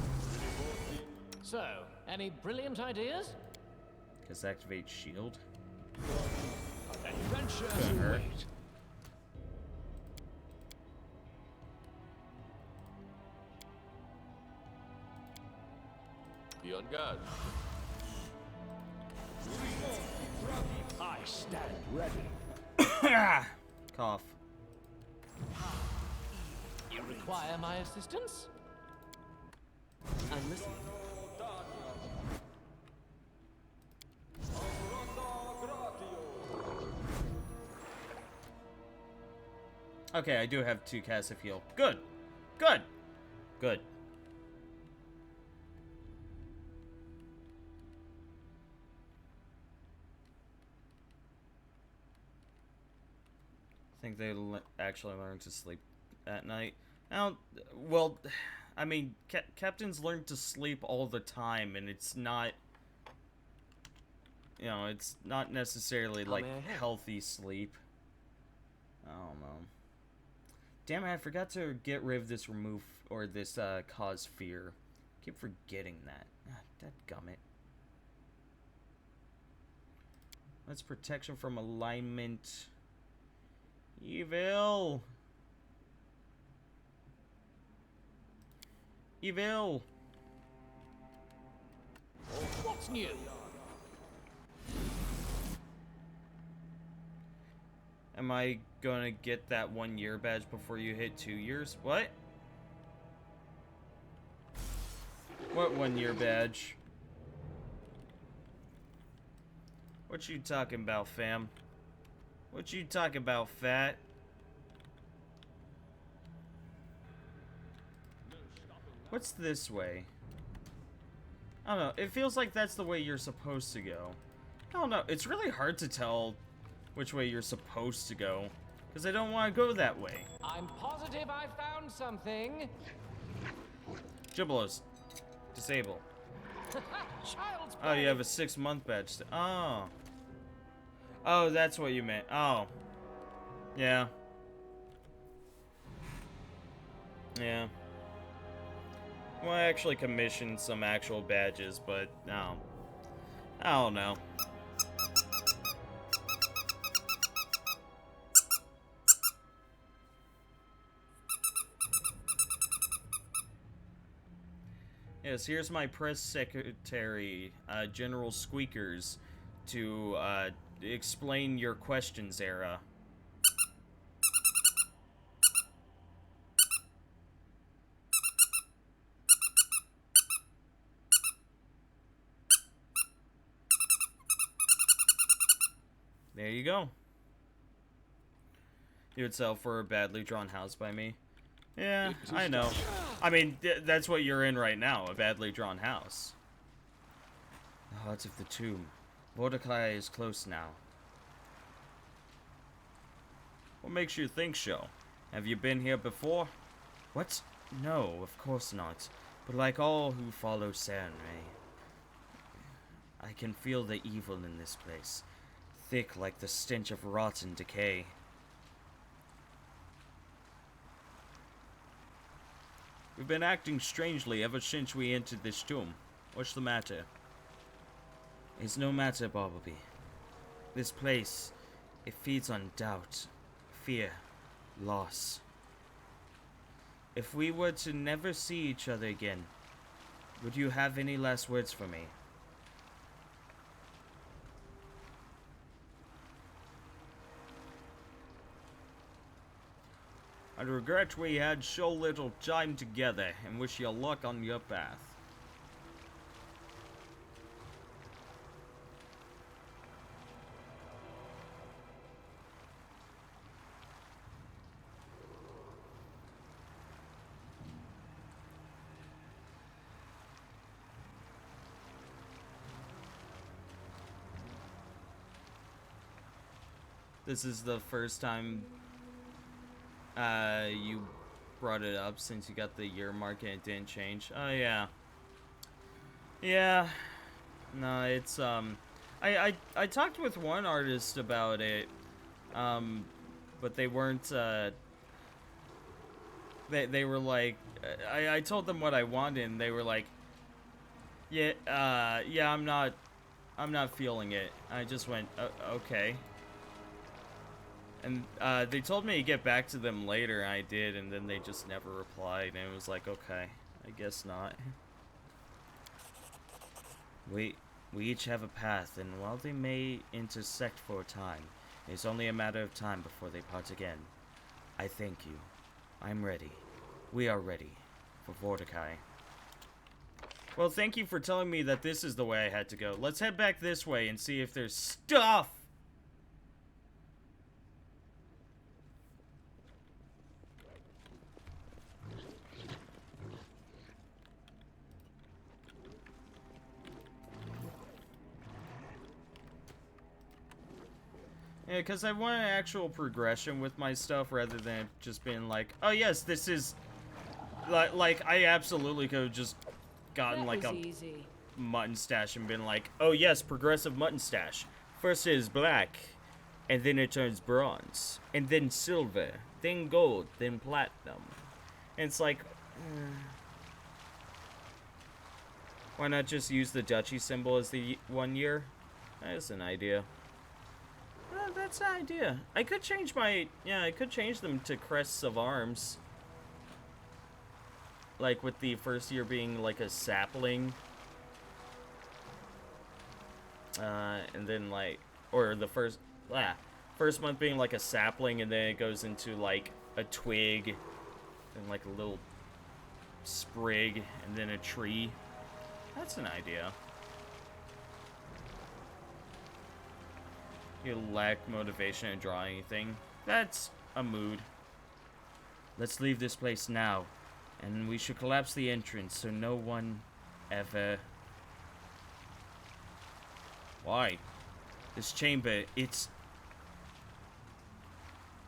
So, any brilliant ideas? Just activate shield. Adventures await. Be on guard. I stand ready. Cough. You require my assistance? I'm listening. Okay, I do have 2 casts of heal. Good. Good. Good. I think they actually learn to sleep at night. Now, well, I mean, captains learn to sleep all the time, and it's not, you know, it's not necessarily like may I help? healthy sleep. I don't know. Damn it, I forgot to get rid of this cause fear. Keep forgetting that. Ah, dadgummit. That's protection from alignment. Evil. Evil. What's new? Am I gonna get that 1 year badge before you hit 2 years? What? What 1 year badge? What you talking about, fam? What you talking about, fat? What's this way? I don't know. It feels like that's the way you're supposed to go. I don't know. It's really hard to tell which way you're supposed to go, because I don't want to go that way. I'm positive I found something. Gibbelos. Disable. Child's Oh, play. you have a 6-month badge. Oh. Oh, that's what you meant. Oh. Yeah. Yeah. Well, I actually commissioned some actual badges, but no. I don't know. Yes, here's my press secretary, General Squeakers, to explain your questions, Era. There you go. You would sell for a badly drawn house by me. Yeah, I know. I mean, that's what you're in right now, a badly drawn house. The heart of the tomb. Mordecai is close now. What makes you think so? Have you been here before? What? No, of course not. But like all who follow Sarenrae, I can feel the evil in this place. Thick like the stench of rotten decay. We've been acting strangely ever since we entered this tomb. What's the matter? It's no matter, Bartleby. This place, it feeds on doubt, fear, loss. If we were to never see each other again, would you have any last words for me? I regret we had so little time together and wish you luck on your path. This is the first time you brought it up since you got the year mark and it didn't change. Oh yeah. Yeah. No, it's I talked with one artist about it. But they weren't they were like I told them what I wanted and they were like, yeah, yeah, I'm not feeling it. I just went, okay. And they told me to get back to them later, and I did, and then they just never replied, and it was like, okay, I guess not. We each have a path, and while they may intersect for a time, it's only a matter of time before they part again. I thank you. I'm ready. We are ready for Mordecai. Well, thank you for telling me that this is the way I had to go. Let's head back this way and see if there's stuff! Yeah, because I want an actual progression with my stuff rather than just being like, oh yes, this is... Like I absolutely could have just gotten like a easy. mutton stash and been like, oh yes, progressive mutton stash. First it is black, and then it turns bronze, and then silver, then gold, then platinum. And it's like... why not just use the duchy symbol as the 1 year? That's an idea. That's an idea. I could change my... Yeah, I could change them to crests of arms. Like, with the first year being, like, a sapling. And then, like... Or the first... First month being, like, a sapling, and then it goes into, like, a twig. And, like, a little sprig, and then a tree. That's an idea. You lack motivation to draw anything. That's a mood. Let's leave this place now. And we should collapse the entrance so no one ever... Why? This chamber, it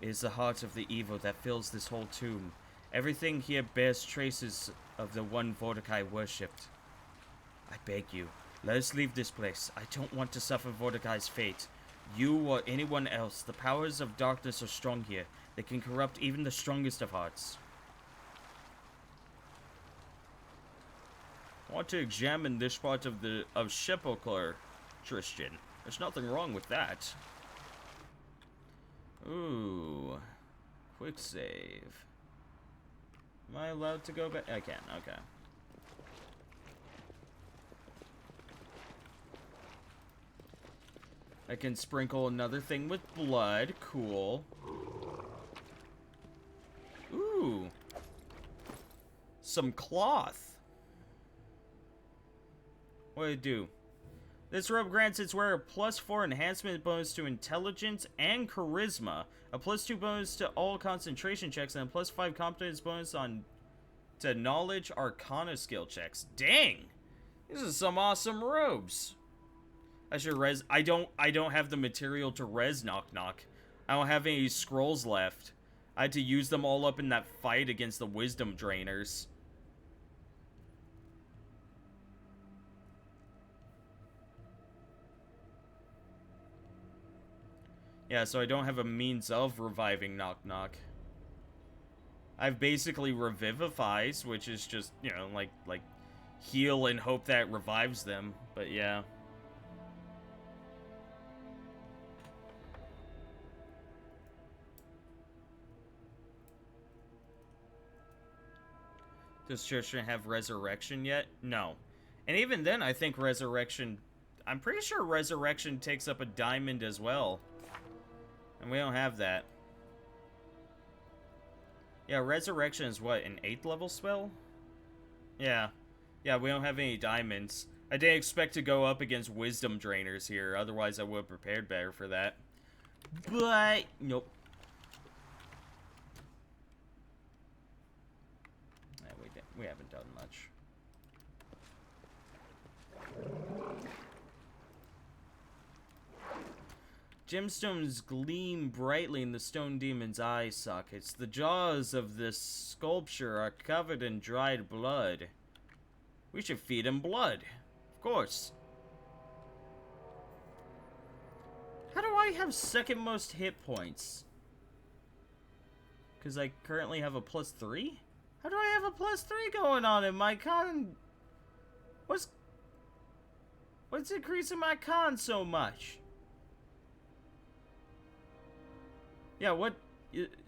is the heart of the evil that fills this whole tomb. Everything here bears traces of the one Vortikai worshipped. I beg you, let us leave this place. I don't want to suffer Vortikai's fate. You or anyone else, the powers of darkness are strong here. They can corrupt even the strongest of hearts. I want to examine this part of Sepulchre, Tristan. There's nothing wrong with that. Ooh. Quick save. Am I allowed to go back? I can, okay. I can sprinkle another thing with blood. Cool. Ooh. Some cloth. What did it do? This robe grants its wearer a +4 enhancement bonus to intelligence and charisma, a +2 bonus to all concentration checks, and a +5 competence bonus to knowledge arcana skill checks. Dang! These are some awesome robes. I should res. I don't have the material to res Knock Knock. I don't have any scrolls left. I had to use them all up in that fight against the wisdom drainers. Yeah, so I don't have a means of reviving Knock Knock. I've basically Revivifies, which is just, you know, like heal and hope that revives them. But yeah. Does Tristan have Resurrection yet? No. And even then, I think Resurrection... I'm pretty sure Resurrection takes up a diamond as well. And we don't have that. Yeah, Resurrection is what, an 8th level spell? Yeah. Yeah, we don't have any diamonds. I didn't expect to go up against Wisdom Drainers here. Otherwise, I would have prepared better for that. But, nope. We haven't done much. Gemstones gleam brightly in the stone demon's eye sockets. The jaws of this sculpture are covered in dried blood. We should feed him blood. Of course. How do I have second most hit points? Because I currently have a +3? How do I have a +3 going on in my con? What's increasing my con so much? Yeah, what?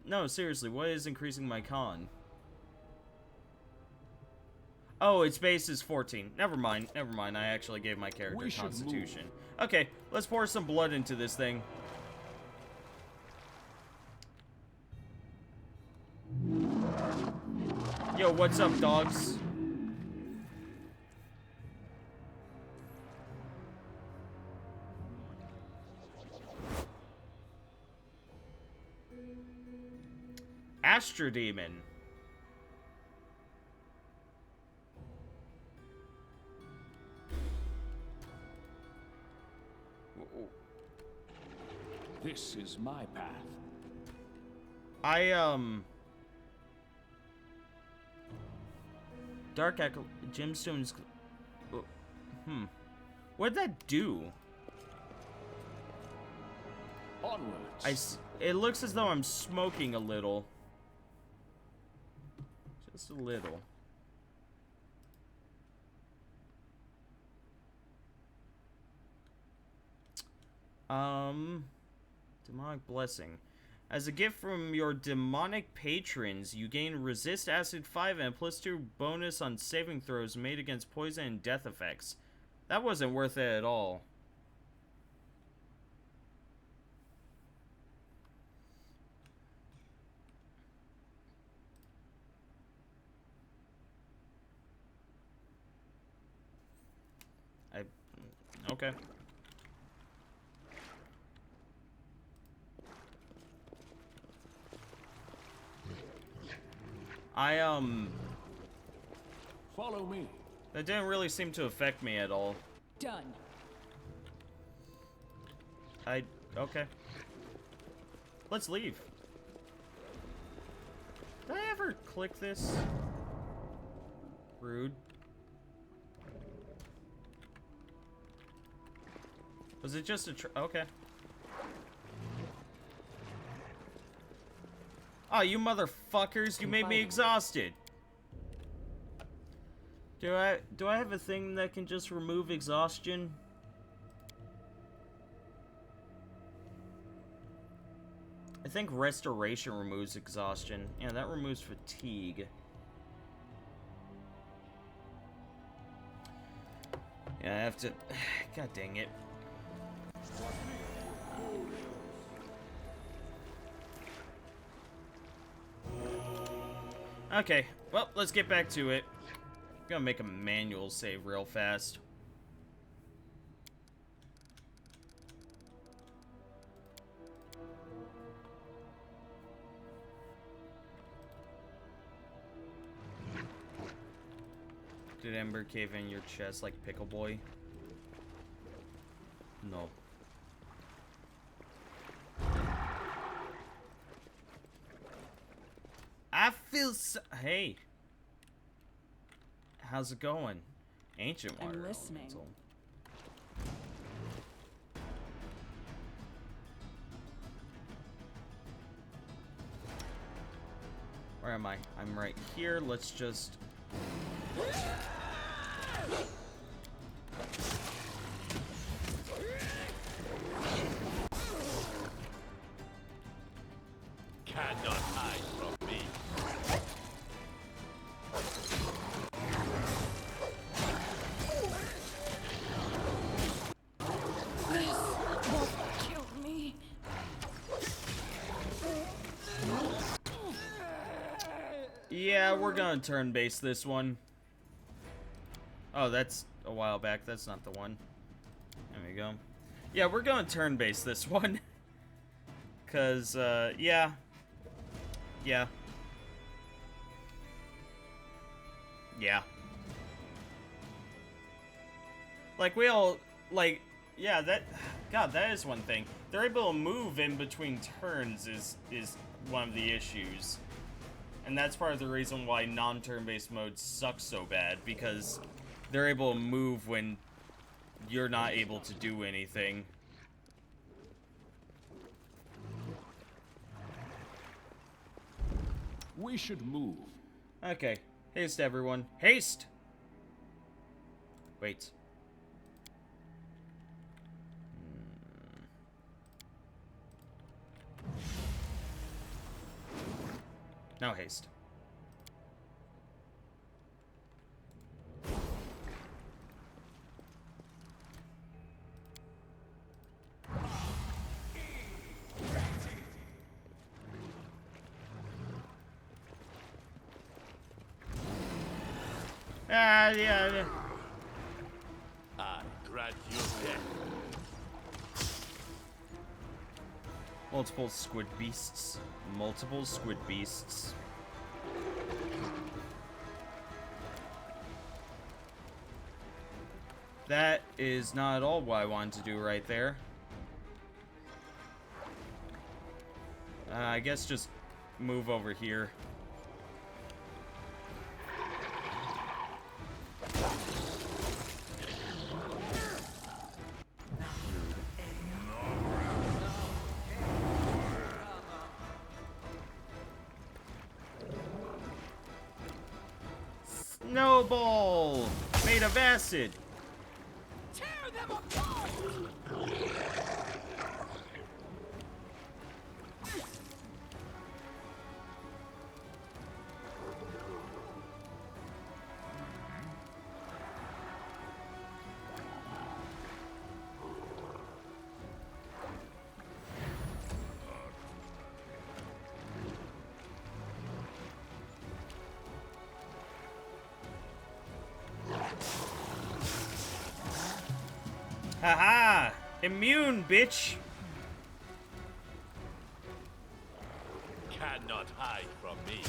No, seriously, what is increasing my con? Oh, its base is 14. Never mind, never mind. I actually gave my character Constitution. Okay, let's pour some blood into this thing. Yo, what's up, dogs? Astro Demon. This is my path. Dark Echo Gemstones. What'd that do? Onwards. It looks as though I'm smoking a little. Just a little. Demonic Blessing. As a gift from your demonic patrons, you gain Resist Acid 5 and +2 bonus on saving throws made against poison and death effects. That wasn't worth it at all. Okay. Follow me. That didn't really seem to affect me at all. Done. Okay. Let's leave. Did I ever click this? Rude. Was it just a okay. Oh, you motherfuckers, you made me exhausted. Do I have a thing that can just remove exhaustion? I think restoration removes exhaustion. Yeah, that removes fatigue. Yeah, I have to... God dang it. Okay, well, let's get back to it. I'm gonna make a manual save real fast. Did Ember cave in your chest like Pickle Boy? No. I feel so... Hey. How's it going? Ancient water. I'm listening. Elemental. Where am I? I'm right here. Let's just... Cannot hide from me. Kill me. Yeah, we're gonna turn-base this one. Oh, that's a while back. That's not the one. There we go. Yeah, we're going turn-base this one. Cause, yeah. Yeah. Yeah. Like, we all, like, yeah, that, God, that is one thing. They're able to move in between turns is one of the issues. And that's part of the reason why non-turn-based modes suck so bad, because they're able to move when you're not able to do anything. We should move. Okay. Haste, everyone. Haste! Wait. No haste. Yeah. I grant you death. Multiple squid beasts. Multiple squid beasts. That is not at all what I wanted to do right there. I guess just move over here. Snowball! Made of acid! Tear them apart! Haha! Immune, bitch! Cannot hide from me.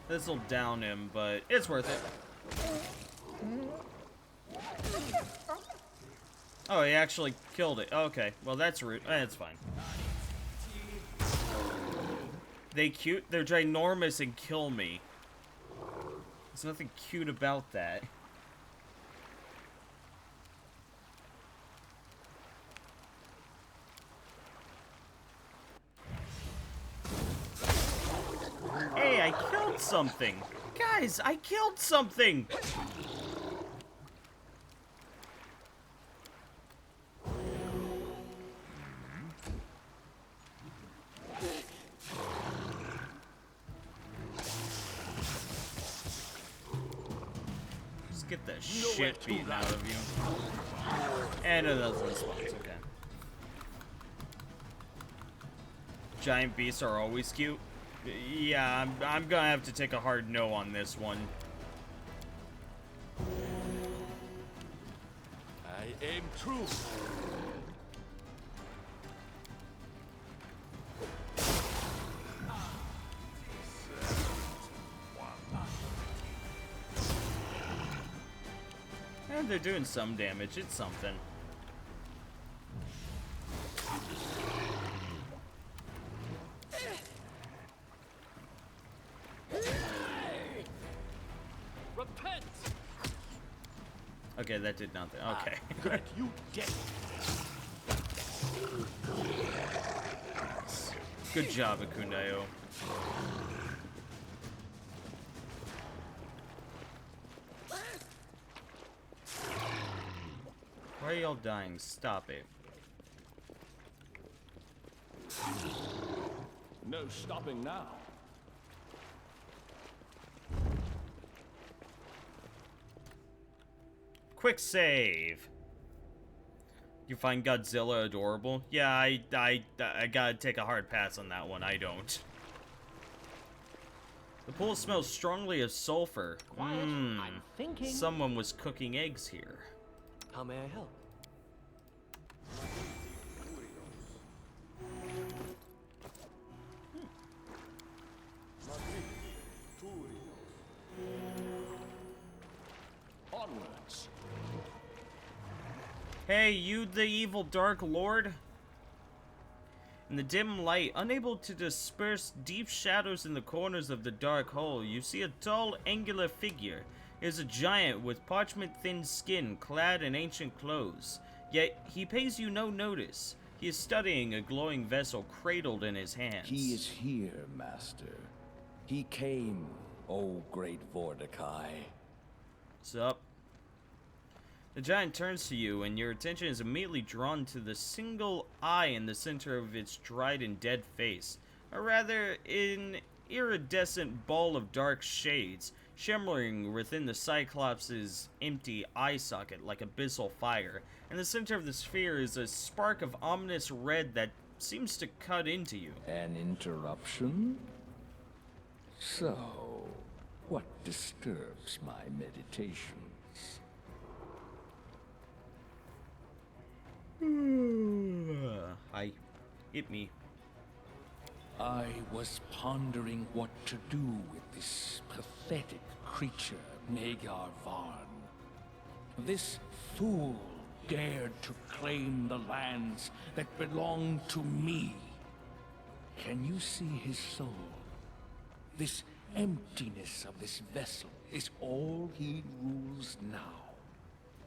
This'll down him, but it's worth it. Oh, he actually killed it. Okay, well that's rude. It's fine. They're ginormous and kill me. There's nothing cute about that. Hey, I killed something! Guys, I killed something! Just get the shit beaten out of you. And it doesn't respawn, okay. Giant beasts are always cute. Yeah, I'm gonna have to take a hard no on this one. I aim true. And they're doing some damage. It's something. Repent! Okay, that did nothing. Okay. Grant you death. Good job, Akundayo. Why are y'all dying? Stop it. No stopping now. Quick save. You find Godzilla adorable? Yeah, I gotta take a hard pass on that one. I don't. The pool smells strongly of sulfur. Quiet. I'm thinking. Someone was cooking eggs here. How may I help? Onwards. Hey, you the evil Dark Lord? In the dim light, unable to disperse deep shadows in the corners of the dark hole, you see a tall, angular figure. He is a giant with parchment-thin skin, clad in ancient clothes. Yet, he pays you no notice. He is studying a glowing vessel cradled in his hands. He is here, Master. He came, O great Vordakai. What's up? The giant turns to you, and your attention is immediately drawn to the single eye in the center of its dried and dead face. Or rather, an iridescent ball of dark shades, shimmering within the Cyclops' empty eye socket like abyssal fire. In the center of the sphere is a spark of ominous red that seems to cut into you. An interruption? So, what disturbs my meditations? Hi. Hit me. I was pondering what to do with this pathetic creature, Magar Varn. This fool dared to claim the lands that belong to me. Can you see his soul? This emptiness of this vessel is all he rules now.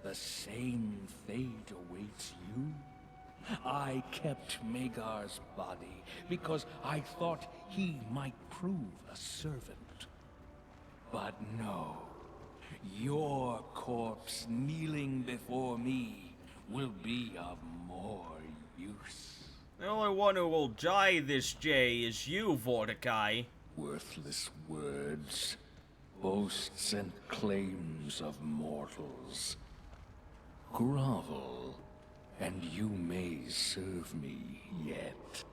The same fate awaits you. I kept Magar's body because I thought he might prove a servant. But no, your corpse kneeling before me will be of more use. The only one who will die this day is you, Vordakai. Worthless words, boasts and claims of mortals. Grovel, and you may serve me yet.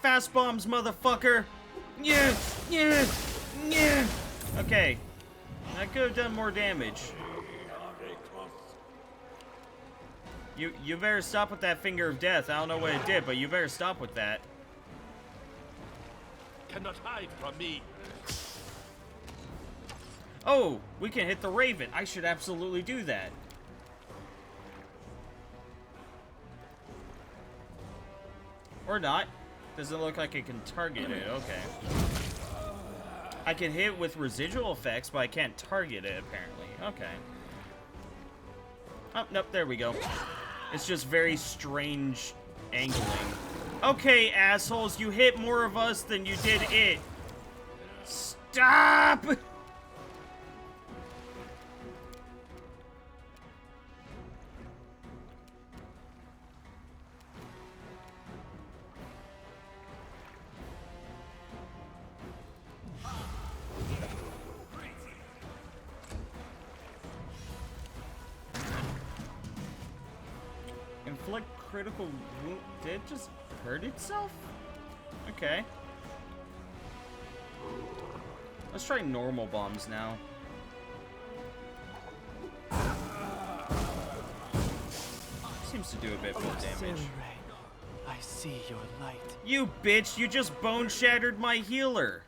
fast bombs, motherfucker! Yeah, yeah, yeah. Okay, I could have done more damage. You better stop with that finger of death. I don't know what it did, but you better stop with that. Cannot hide from me. Oh, we can hit the Raven. I should absolutely do that. Or not. Doesn't look like it can target it. Okay. I can hit with residual effects, but I can't target it, apparently. Okay. Oh, nope, there we go. It's just very strange angling. Okay, assholes, you hit more of us than you did it. Stop! Inflict critical wound. Did it just hurt itself? Okay. Let's try normal bombs now. Seems to do a bit more damage. I see your light. You bitch, you just bone shattered my healer.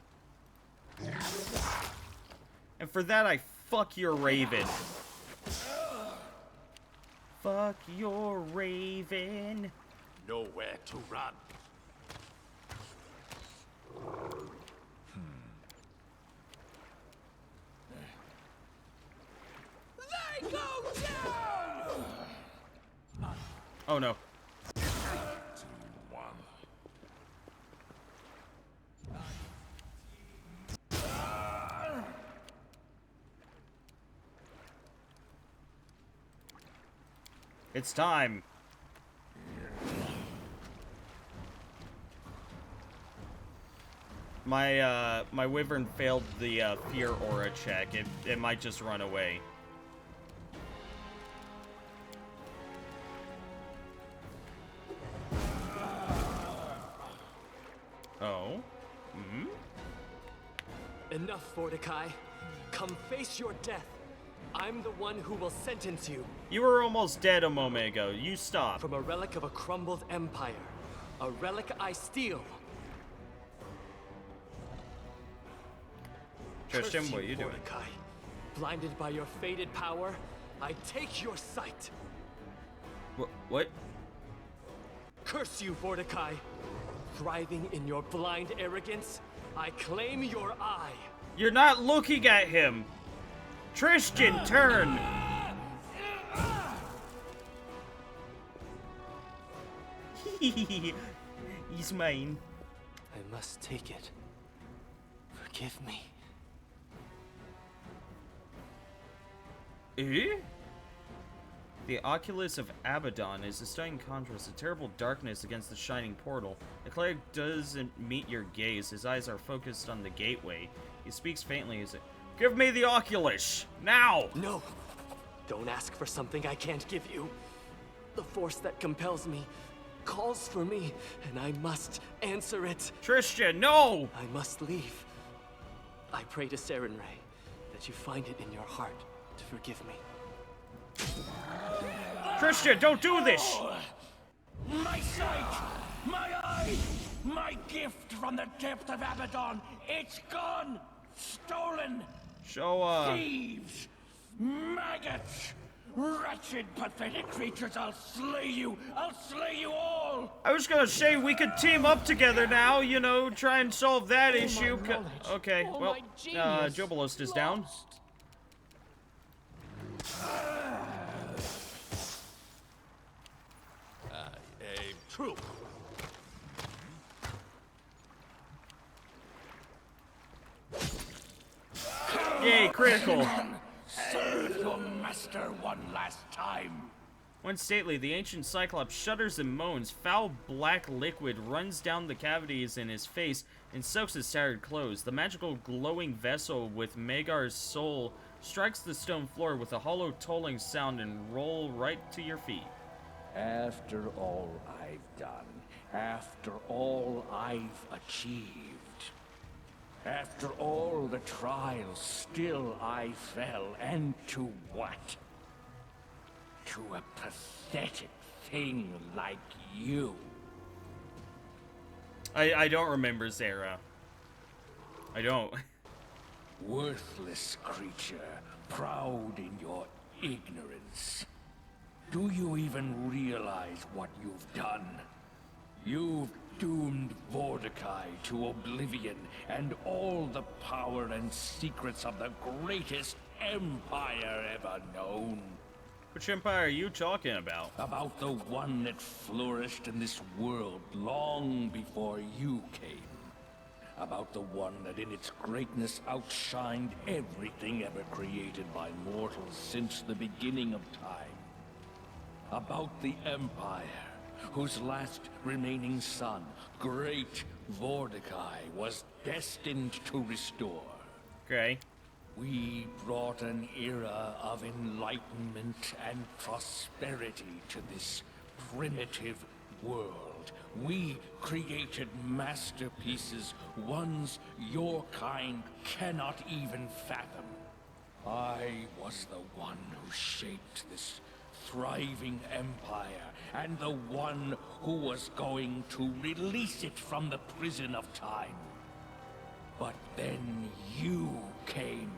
And for that, I fuck your Raven. Fuck your Raven. Nowhere to run. They go down! Oh no. It's time. My wyvern failed the fear aura check. It might just run away. Oh. Hmm? Enough, Mordecai. Come face your death. I'm the one who will sentence you. You were almost dead a moment ago. You stop. From a relic of a crumbled empire. A relic I steal. Christian, Curse what are you doing? Mordecai. Blinded by your faded power, I take your sight. What? Curse you, Mordecai. Thriving in your blind arrogance, I claim your eye. You're not looking at him. Tristan, turn. He's mine. I must take it. Forgive me. Eh? The Oculus of Abaddon is a stunning contrast, a terrible darkness against the shining portal. The cleric doesn't meet your gaze. His eyes are focused on the gateway. He speaks faintly as give me the Oculus! Now! No! Don't ask for something I can't give you. The force that compels me calls for me, and I must answer it. Tristan, no! I must leave. I pray to Saren Ray that you find it in your heart to forgive me. Tristan, don't do this! My sight! My eye! My gift from the depth of Abaddon! It's gone! Stolen! Show, Thieves! Maggots! Wretched, pathetic creatures! I'll slay you! I'll slay you all! I was gonna say we could team up together now, you know, try and solve that issue. Okay, Oh, well, my genius. Jubilist is down. True. Yay, critical. Serve your master one last time! When stately, the ancient Cyclops shudders and moans. Foul black liquid runs down the cavities in his face and soaks his tattered clothes. The magical glowing vessel with Magar's soul strikes the stone floor with a hollow tolling sound and roll right to your feet. After all I've done, After all I've achieved, after all the trials, still I fell, and to what? To a pathetic thing like you. I don't remember Zara. I don't. Worthless creature, proud in your ignorance. Do you even realize what you've done? You've doomed Mordecai to oblivion and all the power and secrets of the greatest empire ever known. Which empire are you talking about? About the one that flourished in this world long before you came. About the one that in its greatness outshined everything ever created by mortals since the beginning of time. About the Empire, whose last remaining son, Great Mordecai, was destined to restore. Okay. We brought an era of enlightenment and prosperity to this primitive world. We created masterpieces, ones your kind cannot even fathom. I was the one who shaped this thriving empire, and the one who was going to release it from the prison of time. But then you came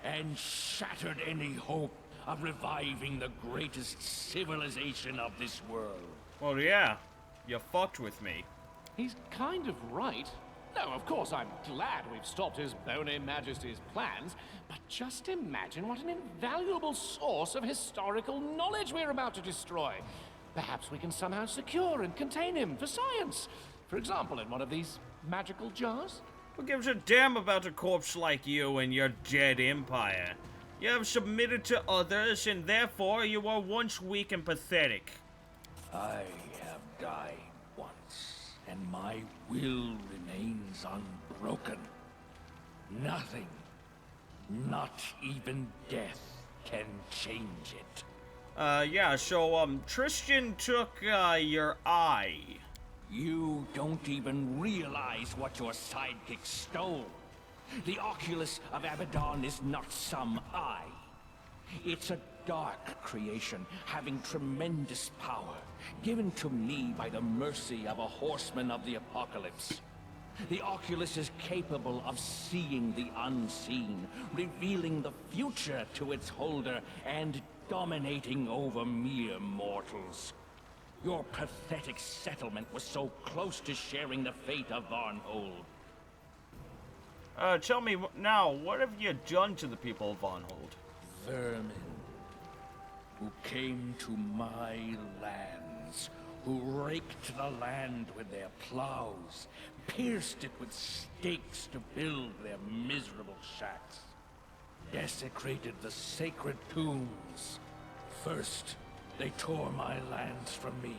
and shattered any hope of reviving the greatest civilization of this world. Well, yeah. You fucked with me. He's kind of right. No, of course, I'm glad we've stopped His Bony Majesty's plans, but just imagine what an invaluable source of historical knowledge we're about to destroy. Perhaps we can somehow secure and contain him for science. For example, in one of these magical jars. Who gives a damn about a corpse like you and your dead empire? You have submitted to others, and therefore you were once weak and pathetic. I have died once, and my will remains unbroken. Nothing, not even death, can change it. Yeah, so, Tristan took, your eye. You don't even realize what your sidekick stole. The Oculus of Abaddon is not some eye. It's a dark creation, having tremendous power, given to me by the mercy of a horseman of the apocalypse. The Oculus is capable of seeing the unseen, revealing the future to its holder, and dominating over mere mortals. Your pathetic settlement was so close to sharing the fate of Varnhold. Tell me now, what have you done to the people of Varnhold? Vermin, who came to my lands, who raked the land with their plows, pierced it with stakes to build their miserable shacks, desecrated the sacred tombs. First, they tore my lands from me,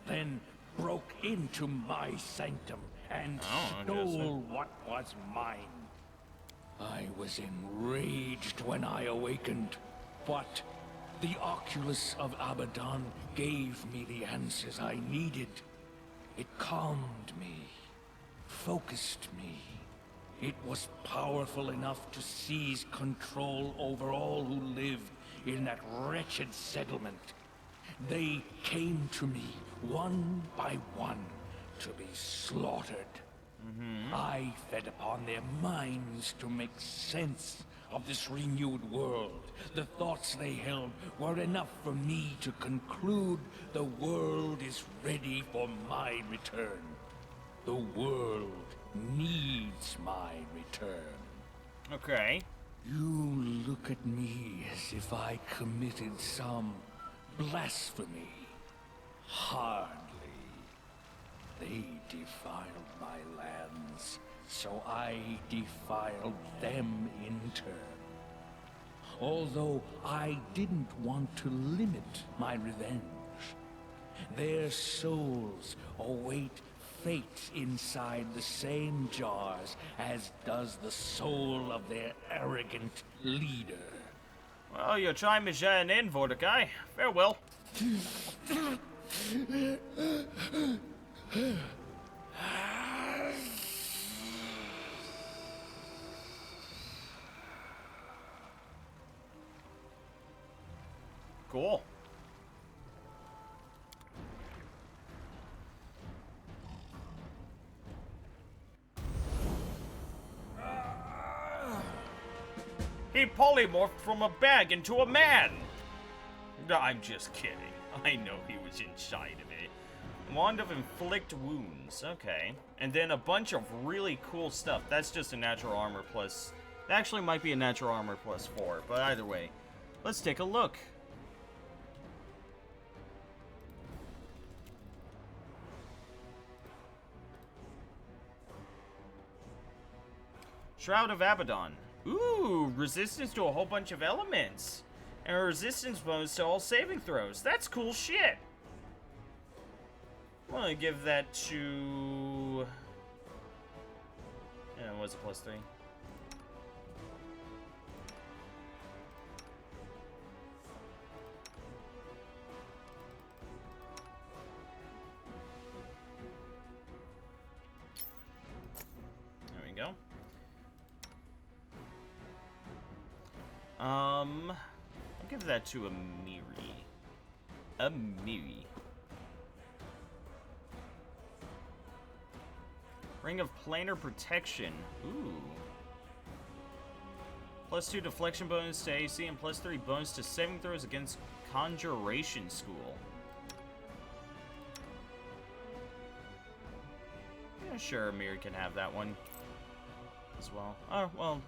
then broke into my sanctum and stole what was mine. I was enraged when I awakened, but the Oculus of Abaddon gave me the answers I needed. It calmed me, focused me. It was powerful enough to seize control over all who lived in that wretched settlement. They came to me, one by one, to be slaughtered. I fed upon their minds to make sense of this renewed world. The thoughts they held were enough for me to conclude the world is ready for my return. The world needs my return. Okay. You look at me as if I committed some blasphemy. Hardly. They defiled my lands, so I defiled them in turn. Although I didn't want to limit my revenge. Their souls await fate inside the same jars as does the soul of their arrogant leader. Well, your time is at an end, Mordecai. Farewell. Cool. He polymorphed from a bag into a man! No, I'm just kidding. I know he was inside of it. Wand of Inflict Wounds. Okay. And then a bunch of really cool stuff. That's just a natural armor plus... That actually might be a natural armor plus 4. But either way, let's take a look. Shroud of Abaddon. Ooh, resistance to a whole bunch of elements. And a resistance bonus to all saving throws. That's cool shit. I'm gonna give that to... Yeah, what's it, plus 3? There we go. I'll give that to Amiri. Amiri. Ring of Planar Protection. Ooh. Plus 2 deflection bonus to AC and plus 3 bonus to saving throws against Conjuration School. Yeah, sure, Amiri can have that one as well. Oh, well.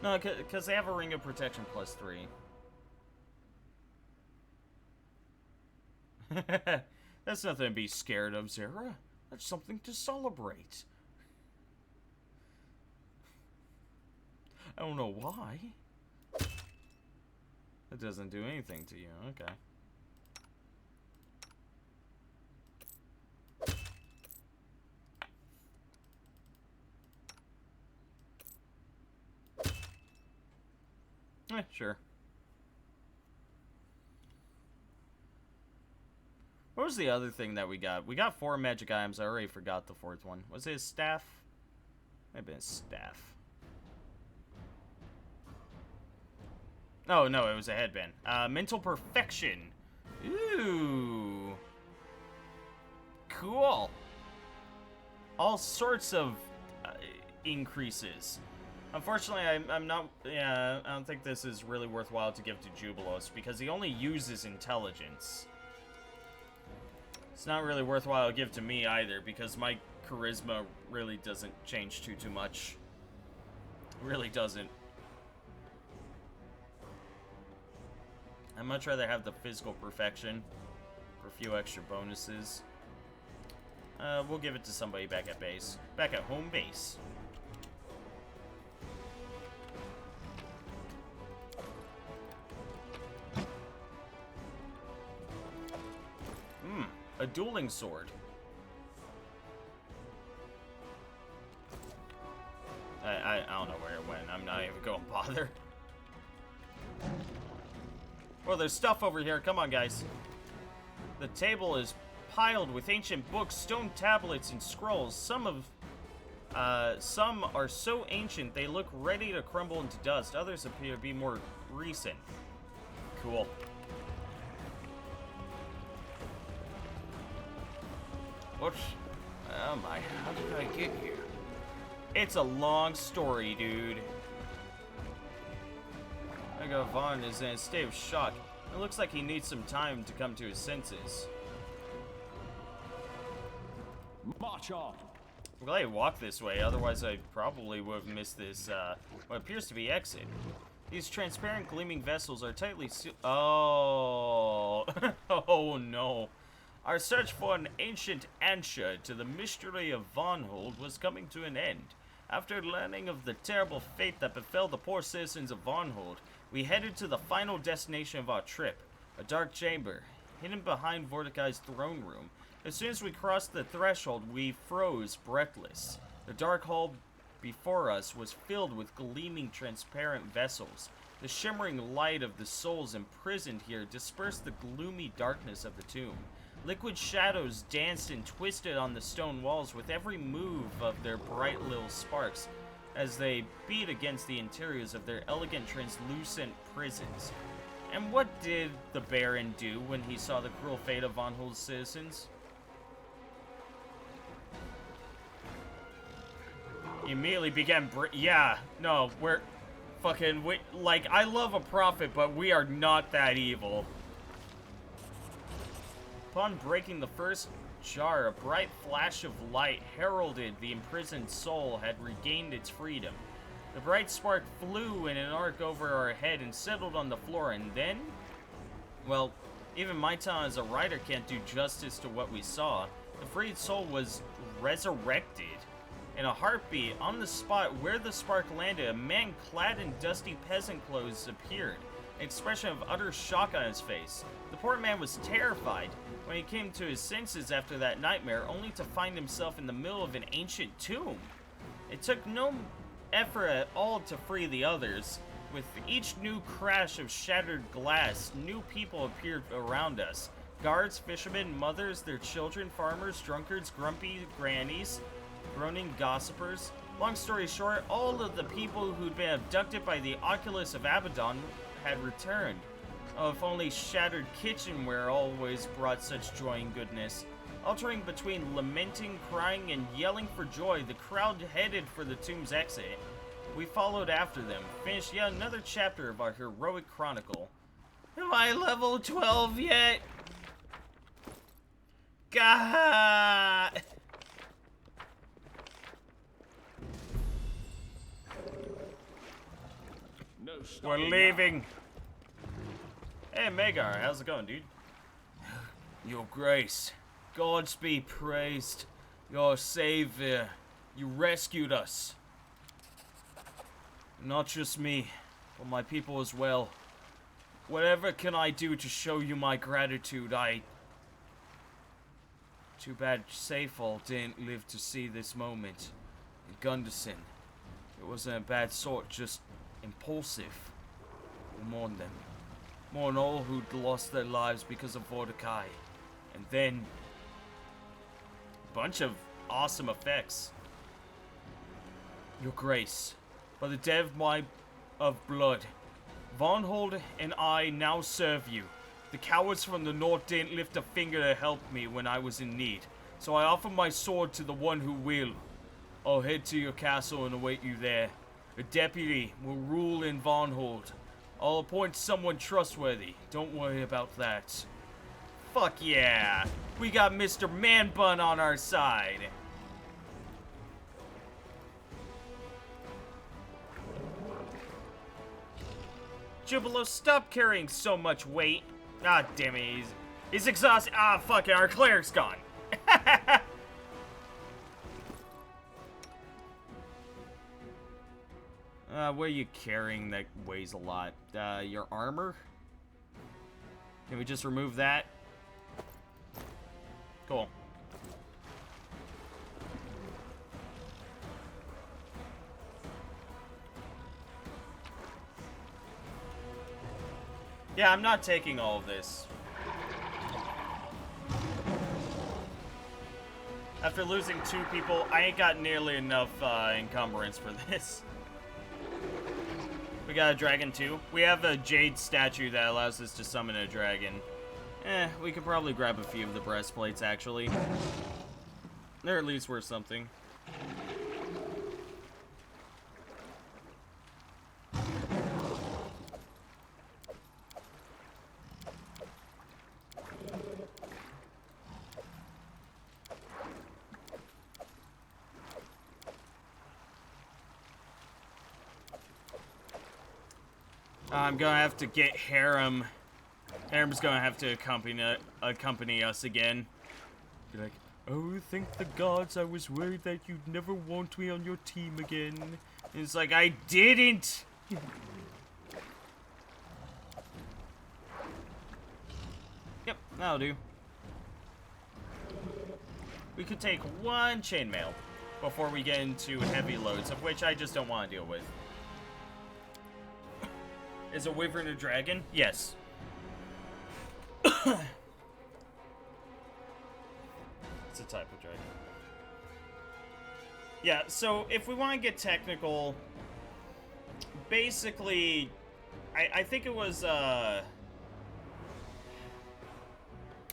No, because they have a Ring of Protection plus 3. That's nothing to be scared of, Zara. That's something to celebrate. I don't know why. It doesn't do anything to you. Okay. Sure. What was the other thing that we got? We got 4 magic items. I already forgot the 4th one. Was it his staff? Maybe his staff. Oh, no, it was a headband. Mental Perfection. Ooh. Cool. All sorts of increases. Unfortunately, I'm not... Yeah, I don't think this is really worthwhile to give to Jubilos, because he only uses intelligence. It's not really worthwhile to give to me either, because my charisma really doesn't change too much. It really doesn't. I'd much rather have the physical perfection for a few extra bonuses. We'll give it to somebody back at base. Back at home base. A dueling sword. I don't know where it went. I'm not even going to bother. Well, there's stuff over here. Come on, guys. The table is piled with ancient books, stone tablets, and scrolls. Some are so ancient they look ready to crumble into dust. Others appear to be more recent. Cool. Whoops. Oh my, how did I get here? It's a long story, dude. Mega Vaughn is in a state of shock. It looks like he needs some time to come to his senses. March on. I'm glad I walked this way, otherwise I probably would have missed this, what appears to be exit. These transparent gleaming vessels are tightly Oh. Oh no. Our search for an ancient answer to the mystery of Vonhold was coming to an end. After learning of the terrible fate that befell the poor citizens of Vonhold, we headed to the final destination of our trip, a dark chamber, hidden behind Vorticai's throne room. As soon as we crossed the threshold, we froze breathless. The dark hall before us was filled with gleaming transparent vessels. The shimmering light of the souls imprisoned here dispersed the gloomy darkness of the tomb. Liquid shadows danced and twisted on the stone walls with every move of their bright little sparks as they beat against the interiors of their elegant translucent prisons. And what did the Baron do when he saw the cruel fate of Von Hold's citizens? He immediately began we're fucking, like, I love a prophet, but we are not that evil. Upon breaking the first jar, a bright flash of light heralded the imprisoned soul had regained its freedom. The bright spark flew in an arc over our head and settled on the floor, and then, well, even my time as a writer can't do justice to what we saw. The freed soul was resurrected. In a heartbeat, on the spot where the spark landed, a man clad in dusty peasant clothes appeared, an expression of utter shock on his face. The poor man was terrified when he came to his senses after that nightmare, only to find himself in the middle of an ancient tomb. It took no effort at all to free the others. With each new crash of shattered glass, new people appeared around us. Guards, fishermen, mothers, their children, farmers, drunkards, grumpy grannies, groaning gossipers. Long story short, all of the people who'd been abducted by the Oculus of Abaddon had returned. Oh, if only shattered kitchenware always brought such joy and goodness. Altering between lamenting, crying, and yelling for joy, the crowd headed for the tomb's exit. We followed after them, finished yet another chapter of our heroic chronicle. Am I level 12 yet? God! We're leaving. Hey, Magar, how's it going, dude? Your Grace, gods be praised. Your savior, you rescued us. Not just me, but my people as well. Whatever can I do to show you my gratitude? Too bad Seyfall didn't live to see this moment. And Gunderson, it wasn't a bad sort, just impulsive. We mourn them. Mourn all who'd lost their lives because of Mordecai. And then a bunch of awesome effects. Your Grace, by the debt of blood, Von Hold and I now serve you. The cowards from the north didn't lift a finger to help me when I was in need, so I offer my sword to the one who will. I'll head to your castle and await you there. A deputy will rule in Von Hold. I'll appoint someone trustworthy. Don't worry about that. Fuck yeah! We got Mr. Man Bun on our side! Jubilo, stop carrying so much weight. Ah, damn it, he's exhausted. Ah, fuck it, our cleric's gone. What are you carrying that weighs a lot? Your armor? Can we just remove that? Cool. Yeah, I'm not taking all of this. After losing 2 people, I ain't got nearly enough encumbrance for this. We got a dragon too. We have a jade statue that allows us to summon a dragon. We could probably grab a few of the breastplates, actually. They're at least worth something. I'm gonna have to get Harem. Harem's gonna have to accompany us again. Be like, oh, thank the gods, I was worried that you'd never want me on your team again. And it's like, I didn't! Yep, that'll do. We could take 1 chainmail before we get into heavy loads, of which I just don't want to deal with. Is a wyvern a dragon? Yes. a type of dragon. Yeah, so if we want to get technical, basically, I think it was,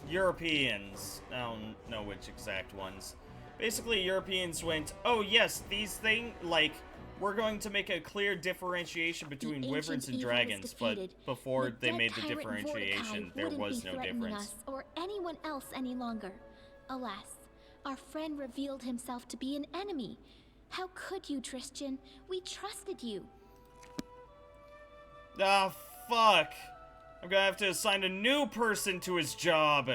Europeans. I don't know which exact ones. Basically, Europeans went, oh yes, these things, like, we're going to make a clear differentiation between wyverns and dragons, but before they made the differentiation, there was no difference. Us or anyone else any longer. Alas, our friend revealed himself to be an enemy. How could you, Tristan? We trusted you. Ah, fuck. I'm gonna have to assign a new person to his job.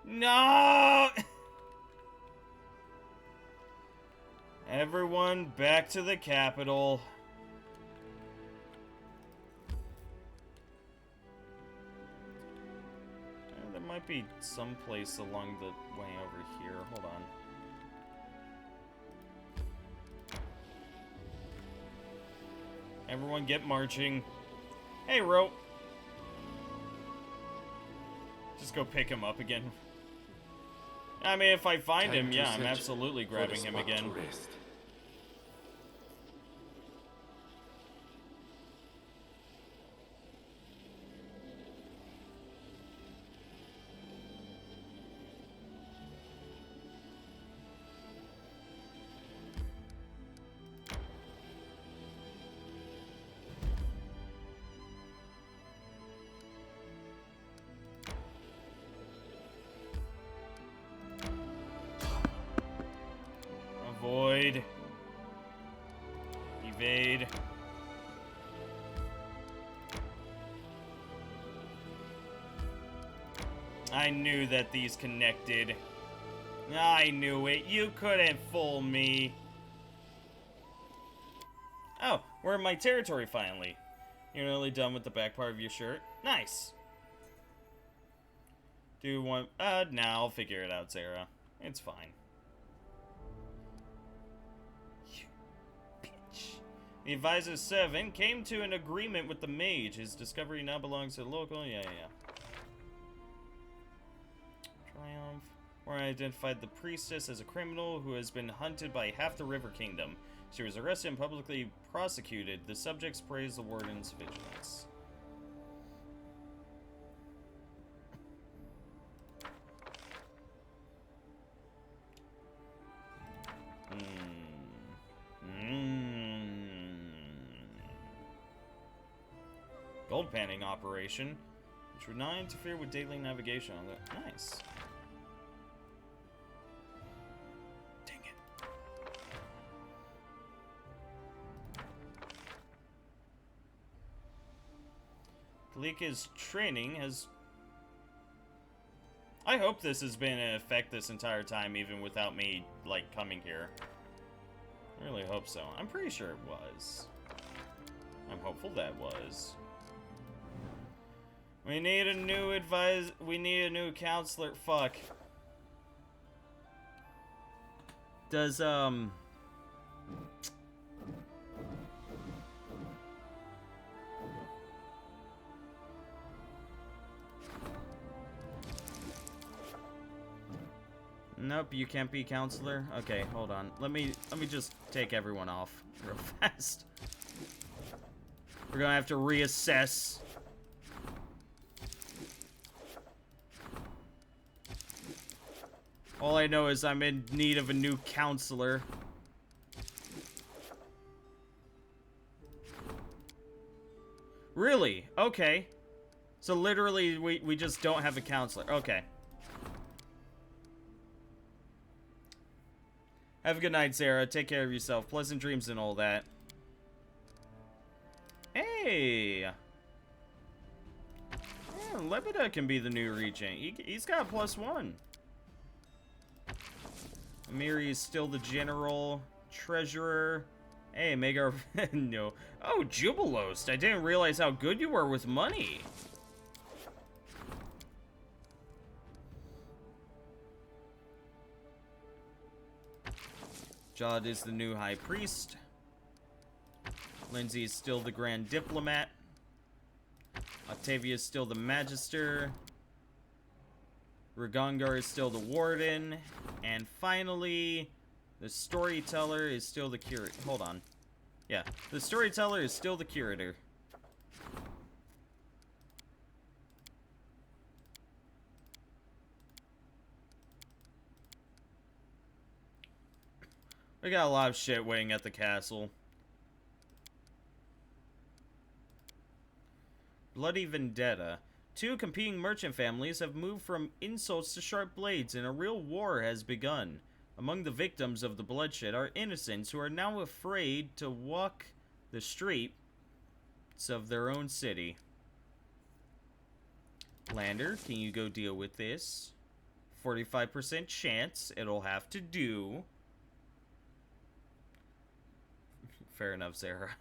No! Everyone back to the capital. There might be some place along the way over here. Hold on. Everyone get marching. Hey, Ro. Just go pick him up again. I mean, if I find him, yeah, I'm absolutely grabbing him again. Avoid. Evade. I knew that these connected. I knew it. You couldn't fool me. Oh, we're in my territory finally. You're nearly done with the back part of your shirt? Nice. Do you want... nah, I'll figure it out, Sarah. It's fine. The Advisor 7 came to an agreement with the mage. His discovery now belongs to the local... Yeah. Triumph. Warren identified the priestess as a criminal who has been hunted by half the River Kingdom. She was arrested and publicly prosecuted. The subjects praised the warden's vigilance. Gold panning operation, which would not interfere with daily navigation on the... Nice. Dang it. Kalika's training has... I hope this has been in effect this entire time, even without me, like, coming here. I really hope so. I'm pretty sure it was. I'm hopeful that was. We need a new we need a new counselor. Fuck. Does, Nope, you can't be counselor. Okay, hold on. Let me just take everyone off real fast. We're gonna have to reassess. All I know is I'm in need of a new counselor. Really? Okay. So literally, we just don't have a counselor. Okay. Have a good night, Sarah. Take care of yourself. Pleasant dreams and all that. Hey! Yeah, Lebeda can be the new regent. He's got +1. Miri is still the general. Treasurer. Hey, Magar... no. Oh, Jubilost. I didn't realize how good you were with money. Jod is the new high priest. Lindsay is still the grand diplomat. Octavia is still the magister. Ragongar is still the warden. And finally, the storyteller is still the curator. Hold on. Yeah, the storyteller is still the curator. We got a lot of shit waiting at the castle. Bloody Vendetta. Two competing merchant families have moved from insults to sharp blades, and a real war has begun. Among the victims of the bloodshed are innocents who are now afraid to walk the streets of their own city. Lander, can you go deal with this? 45% chance it'll have to do. Fair enough, Sarah.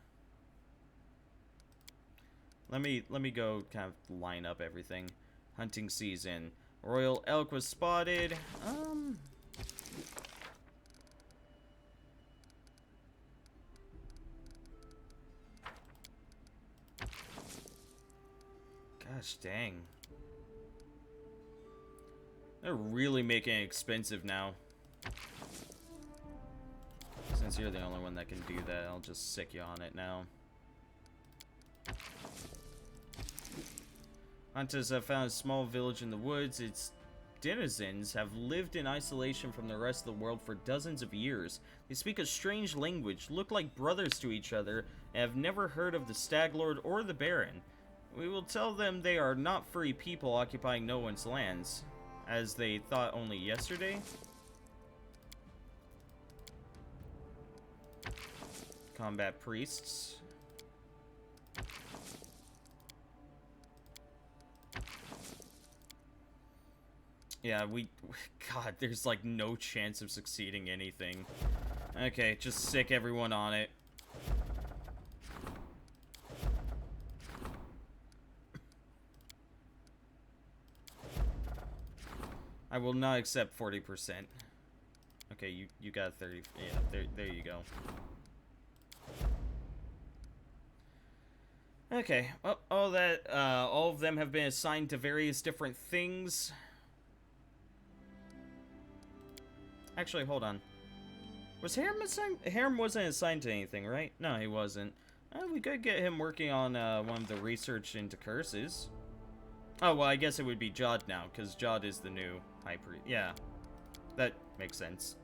Let me go kind of line up everything. Hunting season. Royal elk was spotted. Gosh dang. They're really making it expensive now. Since you're the only one that can do that, I'll just sick you on it now. Hunters have found a small village in the woods. Its denizens have lived in isolation from the rest of the world for dozens of years. They speak a strange language, look like brothers to each other, and have never heard of the Stag Lord or the Baron. We will tell them they are not free people occupying no one's lands, as they thought only yesterday. Combat priests. Yeah, God, there's like no chance of succeeding anything. Okay, just sick everyone on it. I will not accept 40%. Okay, you got 30. Yeah, there you go. Okay, well, all of them have been assigned to various different things. Actually, hold on. Was Harem assigned? Harem wasn't assigned to anything, right? No, he wasn't. We could get him working on one of the research into curses. Oh, well, I guess it would be Jod now, because Jod is the new high priest. Yeah, that makes sense.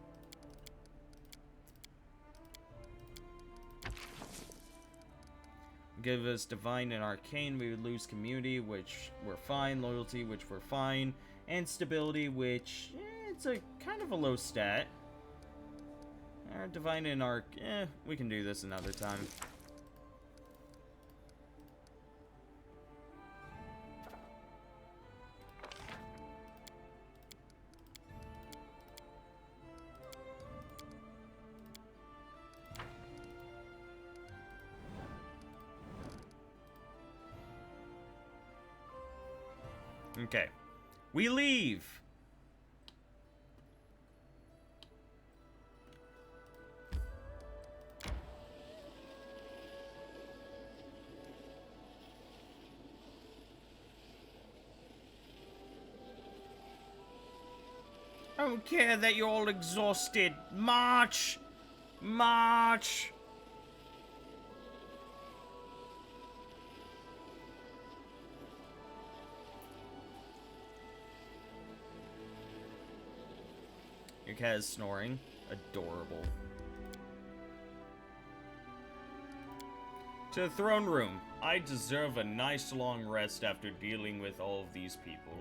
Give us divine and arcane, we would lose community, which we're fine. Loyalty, which we're fine. And stability, which it's a kind of a low stat. Divine and arc, we can do this another time. Okay. We leave! I don't care that you're all exhausted. March! March! Your cat is snoring. Adorable. To the throne room. I deserve a nice long rest after dealing with all of these people.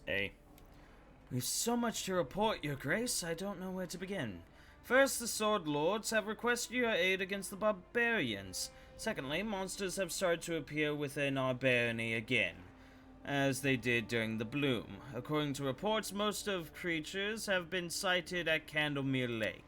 Hey. We've so much to report, Your Grace, I don't know where to begin. First, the Sword Lords have requested your aid against the barbarians. Secondly, monsters have started to appear within our barony again, as they did during the bloom. According to reports, most of creatures have been sighted at Candlemere Lake.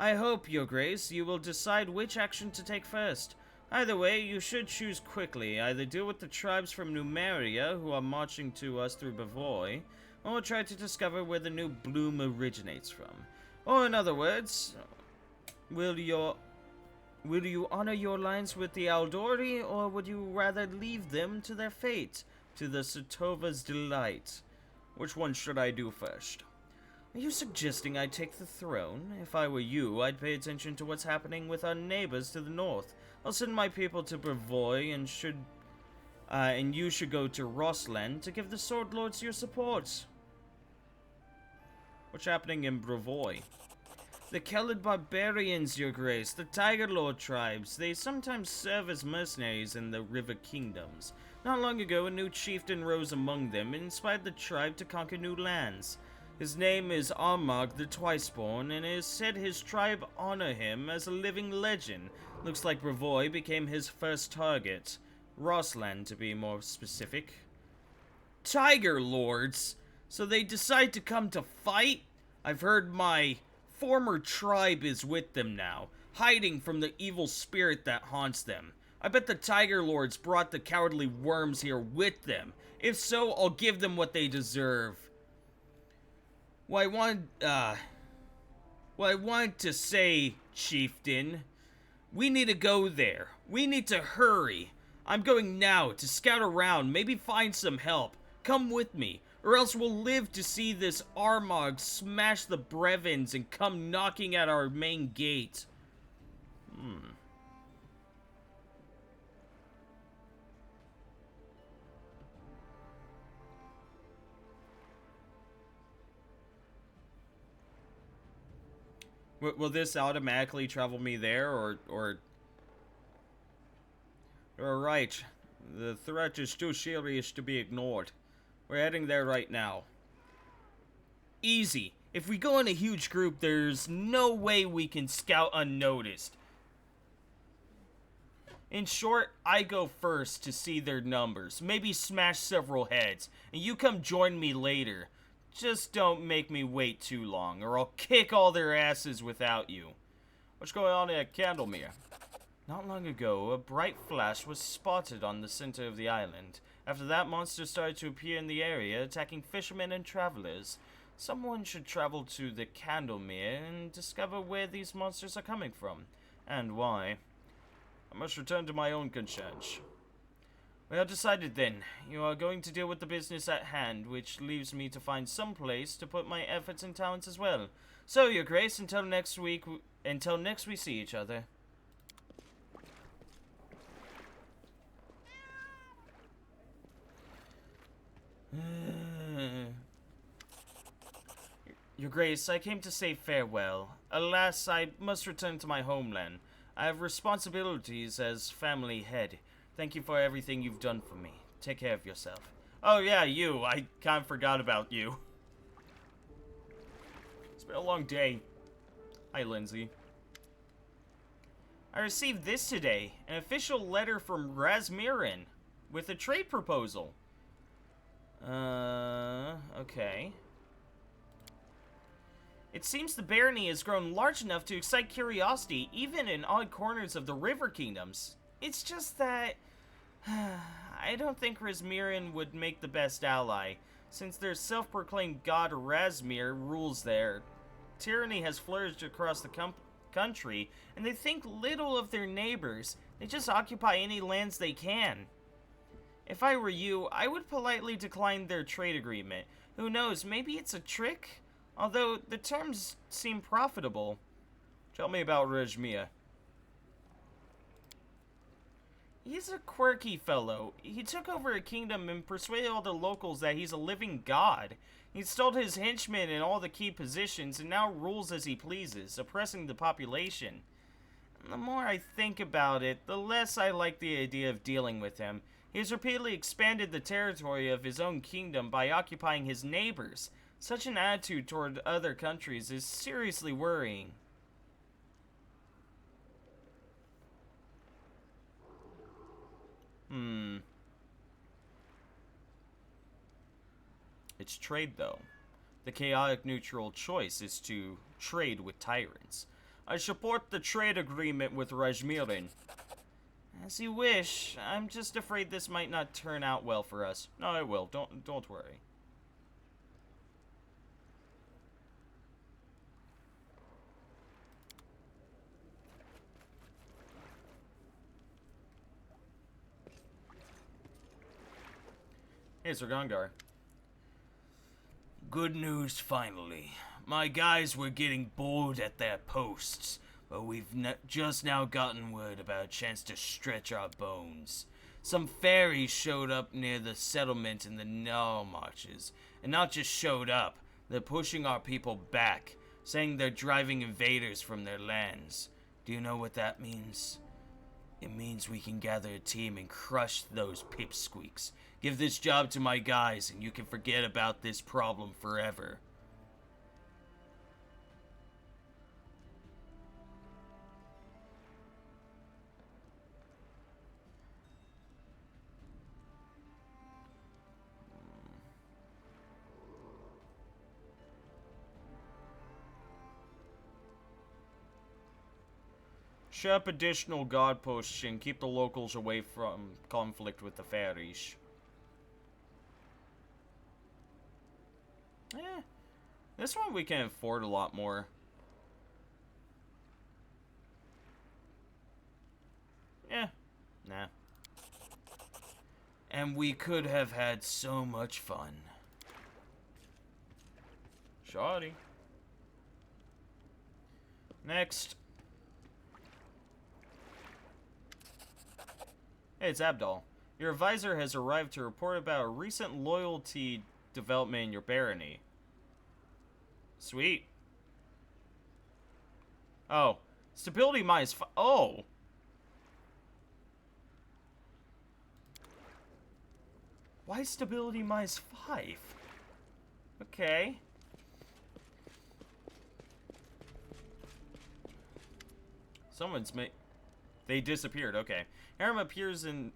I hope, Your Grace, you will decide which action to take first. Either way, you should choose quickly. Either deal with the tribes from Numeria who are marching to us through Bavoy, or try to discover where the new bloom originates from. Or in other words, will you honor your alliance with the Aldori, or would you rather leave them to their fate, to the Satova's delight? Which one should I do first? Are you suggesting I take the throne? If I were you, I'd pay attention to what's happening with our neighbors to the north. I'll send my people to Brevoy, and you should go to Rossland to give the Sword Lords your support. What's happening in Brevoy? The Kelid barbarians, Your Grace, the Tiger Lord tribes. They sometimes serve as mercenaries in the River Kingdoms. Not long ago, a new chieftain rose among them and inspired the tribe to conquer new lands. His name is Armagh the Twiceborn, and it is said his tribe honor him as a living legend. Looks like Brevoy became his first target. Rossland, to be more specific. Tiger Lords? So they decide to come to fight? I've heard my former tribe is with them now, hiding from the evil spirit that haunts them. I bet the Tiger Lords brought the cowardly worms here with them. If so, I'll give them what they deserve. Well, I want to say, Chieftain, we need to go there. We need to hurry. I'm going now to scout around, maybe find some help. Come with me, or else we'll live to see this Armagh smash the Brevins and come knocking at our main gate. Will this automatically travel me there, or... You're right. The threat is too serious to be ignored. We're heading there right now. Easy. If we go in a huge group, there's no way we can scout unnoticed. In short, I go first to see their numbers, maybe smash several heads, and you come join me later. Just don't make me wait too long, or I'll kick all their asses without you. What's going on at Candlemere? Not long ago, a bright flash was spotted on the center of the island. After that, monsters started to appear in the area, attacking fishermen and travelers. Someone should travel to the Candlemere and discover where these monsters are coming from, and why. I must return to my own concerns. We are decided then. You are going to deal with the business at hand, which leaves me to find some place to put my efforts and talents as well. So, Your Grace, until next we see each other. Your Grace, I came to say farewell. Alas, I must return to my homeland. I have responsibilities as family head. Thank you for everything you've done for me. Take care of yourself. Oh yeah, you. I kind of forgot about you. It's been a long day. Hi, Lindsay. I received this today. An official letter from Razmirin with a trade proposal. Okay. It seems the barony has grown large enough to excite curiosity, even in odd corners of the River Kingdoms. It's just that... I don't think Razmirin would make the best ally, since their self-proclaimed god Razmir rules there. Tyranny has flourished across the country, and they think little of their neighbors. They just occupy any lands they can. If I were you, I would politely decline their trade agreement. Who knows, maybe it's a trick? Although, the terms seem profitable. Tell me about Razmir. He's a quirky fellow. He took over a kingdom and persuaded all the locals that he's a living god. He installed his henchmen in all the key positions and now rules as he pleases, oppressing the population. And the more I think about it, the less I like the idea of dealing with him. He has repeatedly expanded the territory of his own kingdom by occupying his neighbors. Such an attitude toward other countries is seriously worrying. It's trade, though. The chaotic neutral choice is to trade with tyrants. I support the trade agreement with Rajmirin. As you wish. I'm just afraid this might not turn out well for us. No, it will. Don't worry. Hey, Sir Gongar. Good news, finally. My guys were getting bored at their posts, but we've just now gotten word about a chance to stretch our bones. Some fairies showed up near the settlement in the Nile Marches, and not just showed up, they're pushing our people back, saying they're driving invaders from their lands. Do you know what that means? It means we can gather a team and crush those pipsqueaks. Give this job to my guys, and you can forget about this problem forever. Set up additional guard posts and keep the locals away from conflict with the fairies. This one we can afford a lot more. Nah. And we could have had so much fun. Shoddy. Next. Hey, it's Abdal. Your advisor has arrived to report about a recent loyalty development in your barony. Sweet. Oh. Stability -5. Oh! Why stability -5? Okay. Someone's They disappeared, okay. Harem appears in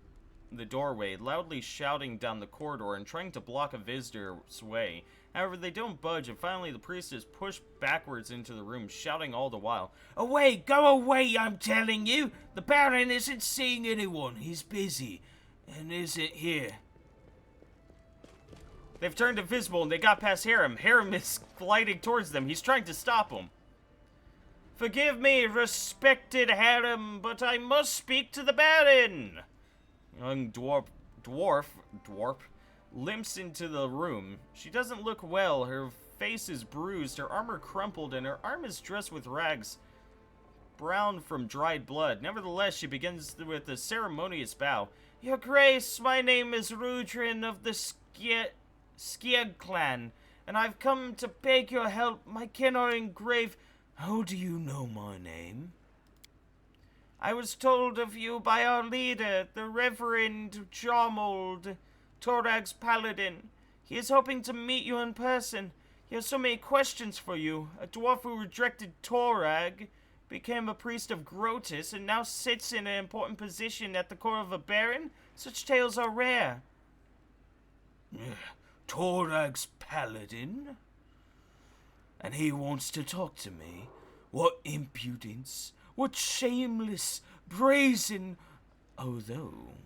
the doorway, loudly shouting down the corridor and trying to block a visitor's way. However, they don't budge, and finally the priest is pushed backwards into the room, shouting all the while, "Away! Go away, I'm telling you! The Baron isn't seeing anyone. He's busy, and isn't here." They've turned invisible, and they got past Harem. Harem is gliding towards them. He's trying to stop them. "Forgive me, respected Harem, but I must speak to the Baron." Young dwarf limps into the room. She doesn't look well. Her face is bruised, her armor crumpled, and her arm is dressed with rags brown from dried blood. Nevertheless, she begins with a ceremonious bow. "Your Grace, my name is Rudrin of the Skieg clan, and I've come to beg your help. My kin are in grave..." "How do you know my name?" "I was told of you by our leader, the Reverend Jarmold, Torag's paladin. He is hoping to meet you in person. He has so many questions for you. A dwarf who rejected Torag, became a priest of Grotus, and now sits in an important position at the court of a baron? Such tales are rare." "Torag's paladin? And he wants to talk to me? What impudence! What shameless, brazen... Although,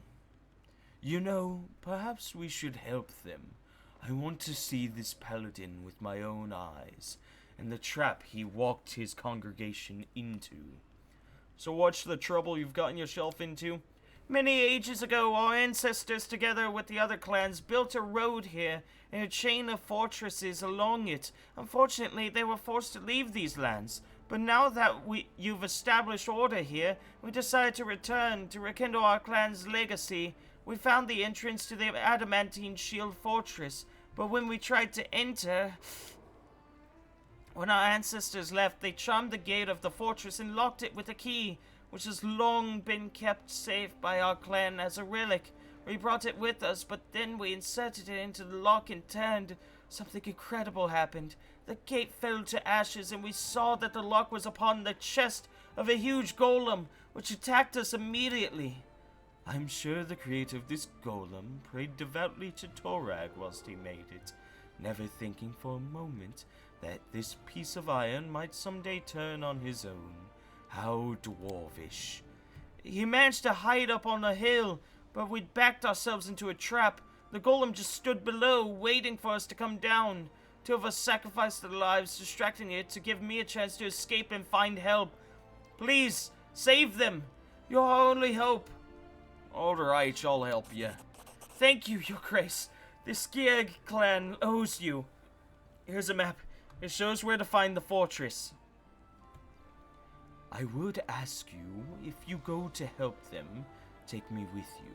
you know, perhaps we should help them. I want to see this paladin with my own eyes, and the trap he walked his congregation into." "So what's the trouble you've gotten yourself into?" "Many ages ago, our ancestors, together with the other clans, built a road here and a chain of fortresses along it. Unfortunately, they were forced to leave these lands. But now that you've established order here, we decided to return to rekindle our clan's legacy. We found the entrance to the Adamantine Shield Fortress, but when we tried to enter... When our ancestors left, they charmed the gate of the fortress and locked it with a key, which has long been kept safe by our clan as a relic. We brought it with us, but then we inserted it into the lock and turned. Something incredible happened. The gate fell to ashes, and we saw that the lock was upon the chest of a huge golem, which attacked us immediately. I'm sure the creator of this golem prayed devoutly to Torag whilst he made it, never thinking for a moment that this piece of iron might someday turn on his own. How dwarvish. He managed to hide up on a hill, but we'd backed ourselves into a trap. The golem just stood below, waiting for us to come down. Two of us sacrificed their lives, distracting it to give me a chance to escape and find help. Please, save them. You're our only hope. Alright, I'll help you. Thank you, Your Grace. The Skiag clan owes you. Here's a map. It shows where to find the fortress. I would ask you, if you go to help them, take me with you.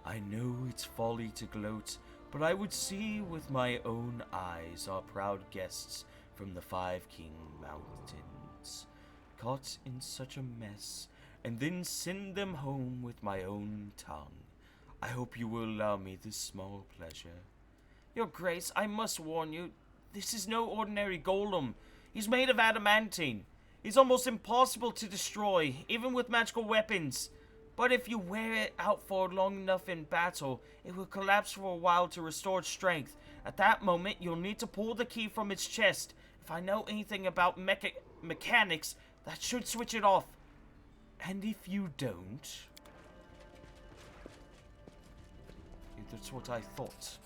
I know it's folly to gloat, but I would see with my own eyes our proud guests from the Five King Mountains, caught in such a mess, and then send them home with my own tongue. I hope you will allow me this small pleasure. Your Grace, I must warn you, this is no ordinary golem. He's made of adamantine. He's almost impossible to destroy, even with magical weapons. But if you wear it out for long enough in battle, it will collapse for a while to restore its strength. At that moment, you'll need to pull the key from its chest. If I know anything about mechanics, that should switch it off. And if you don't... That's what I thought.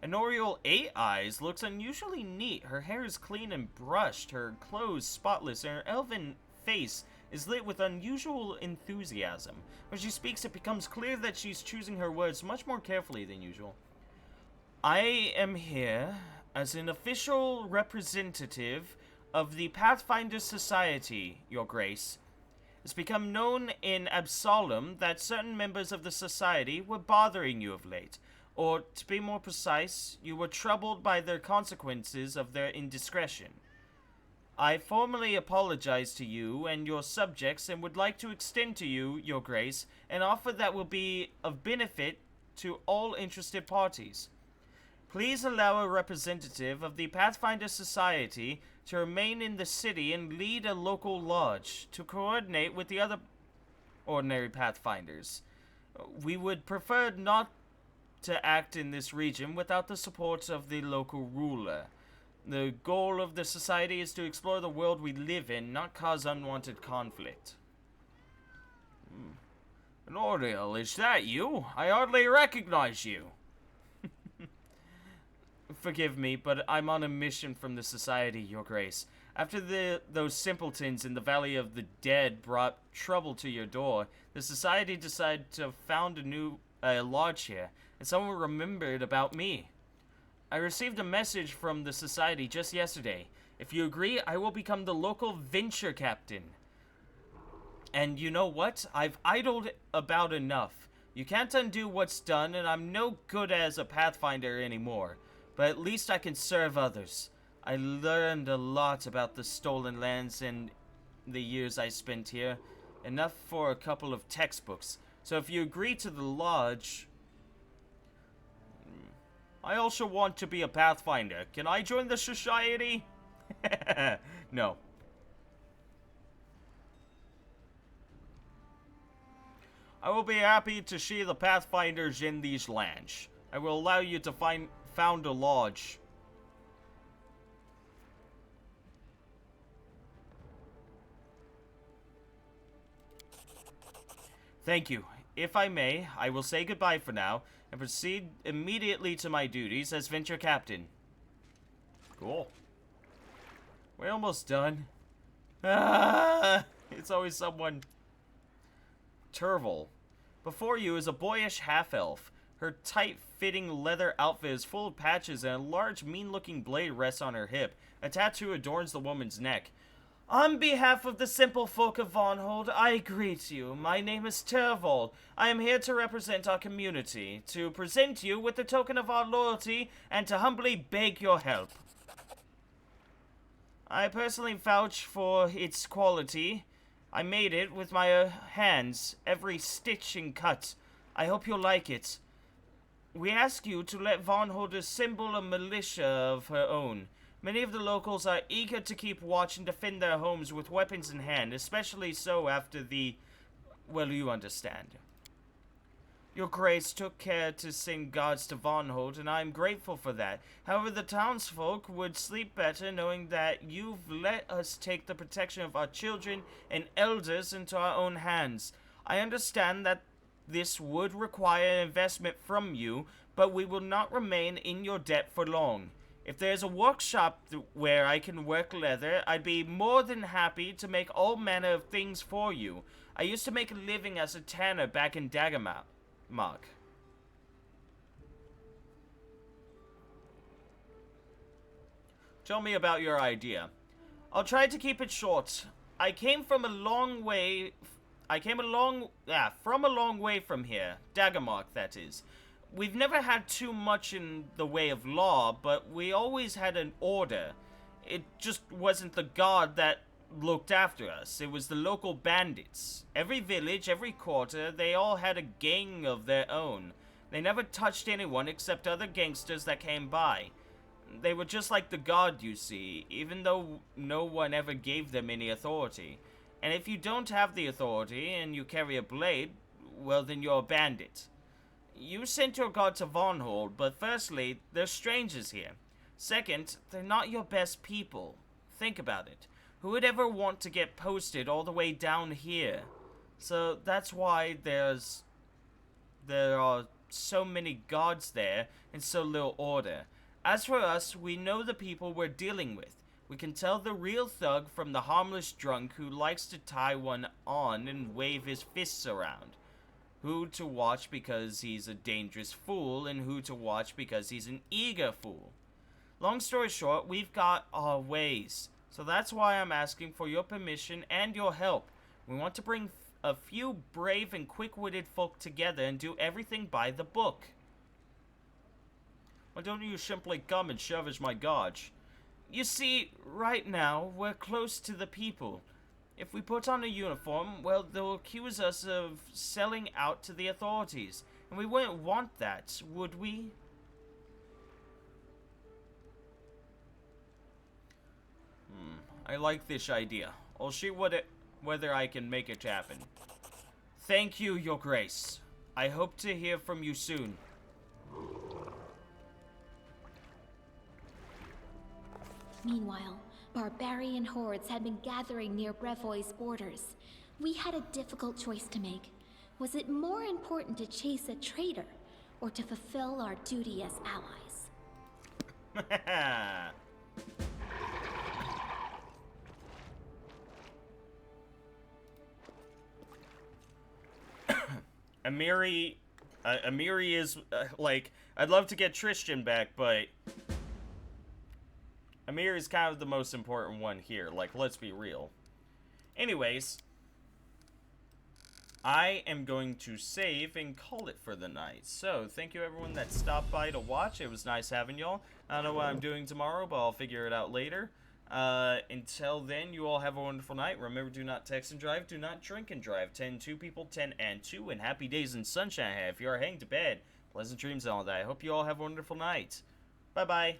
Honorial 8 Eyes looks unusually neat. Her hair is clean and brushed, her clothes spotless, and her elven face is lit with unusual enthusiasm. When she speaks, it becomes clear that she's choosing her words much more carefully than usual. I am here as an official representative of the Pathfinder Society, Your Grace. It's become known in Absalom that certain members of the Society were bothering you of late. Or, to be more precise, you were troubled by the consequences of their indiscretion. I formally apologize to you and your subjects and would like to extend to you, Your Grace, an offer that will be of benefit to all interested parties. Please allow a representative of the Pathfinder Society to remain in the city and lead a local lodge to coordinate with the other ordinary Pathfinders. We would prefer not to act in this region without the support of the local ruler. The goal of the society is to explore the world we live in, not cause unwanted conflict. Nordale, is that you? I hardly recognize you. Forgive me, but I'm on a mission from the Society, Your Grace. After those simpletons in the Valley of the Dead brought trouble to your door, the Society decided to found a new lodge here, and someone remembered about me. I received a message from the Society just yesterday. If you agree, I will become the local venture captain. And you know what? I've idled about enough. You can't undo what's done, and I'm no good as a Pathfinder anymore. But at least I can serve others. I learned a lot about the stolen lands in the years I spent here. Enough for a couple of textbooks. So if you agree to the lodge... I also want to be a Pathfinder. Can I join the society? No. I will be happy to see the Pathfinders in these lands. I will allow you to found a lodge. Thank you. If I may, I will say goodbye for now and proceed immediately to my duties as venture captain. Cool. We're almost done. It's always someone. Turval. Before you is a boyish half-elf. Her tight-fitting leather outfit is full of patches and a large, mean-looking blade rests on her hip. A tattoo adorns the woman's neck. On behalf of the simple folk of Vonhold, I greet you. My name is Turval. I am here to represent our community, to present you with the token of our loyalty, and to humbly beg your help. I personally vouch for its quality. I made it with my hands, every stitch and cut. I hope you'll like it. We ask you to let Vonhold assemble a militia of her own. Many of the locals are eager to keep watch and defend their homes with weapons in hand, especially so after the... well, you understand. Your Grace took care to send guards to Vonhold, and I am grateful for that. However, the townsfolk would sleep better knowing that you've let us take the protection of our children and elders into our own hands. I understand that this would require an investment from you, but we will not remain in your debt for long. If there's a workshop where I can work leather, I'd be more than happy to make all manner of things for you. I used to make a living as a tanner back in Daggermouth. Tell me about your idea. I'll try to keep it short. I came from a long way from here. Daggermark, that is. We've never had too much in the way of law, but we always had an order. It just wasn't the guard that looked after us. It was the local bandits. Every village, every quarter, they all had a gang of their own. They never touched anyone except other gangsters that came by. They were just like the guard, you see, even though no one ever gave them any authority. And if you don't have the authority and you carry a blade, well, then you're a bandit. You sent your guard to Vonhold, but firstly, they're strangers here. Second, they're not your best people. Think about it. Who would ever want to get posted all the way down here? So that's why there are so many guards there and so little order. As for us, we know the people we're dealing with. We can tell the real thug from the harmless drunk who likes to tie one on and wave his fists around. Who to watch because he's a dangerous fool, and who to watch because he's an eager fool. Long story short, we've got our ways. So that's why I'm asking for your permission and your help. We want to bring a few brave and quick-witted folk together and do everything by the book. Why don't you simply come and serve as my guard? You see, right now, we're close to the people. If we put on a uniform, well, they'll accuse us of selling out to the authorities. And we wouldn't want that, would we? I like this idea. I'll see whether I can make it happen. Thank you, Your Grace. I hope to hear from you soon. Meanwhile, barbarian hordes had been gathering near Brevoy's borders. We had a difficult choice to make. Was it more important to chase a traitor, or to fulfill our duty as allies? Amiri is, like, I'd love to get Tristan back, but Amiri is kind of the most important one here, like, let's be real. Anyways, I am going to save and call it for the night. So, thank you everyone that stopped by to watch. It was nice having y'all. I don't know what I'm doing tomorrow, but I'll figure it out later. Until then, you all have a wonderful night. Remember, do not text and drive, do not drink and drive. 10-2 people, 10 and 2, and happy days and sunshine. If you are heading to bed, pleasant dreams and all that. I hope you all have a wonderful night. Bye-bye.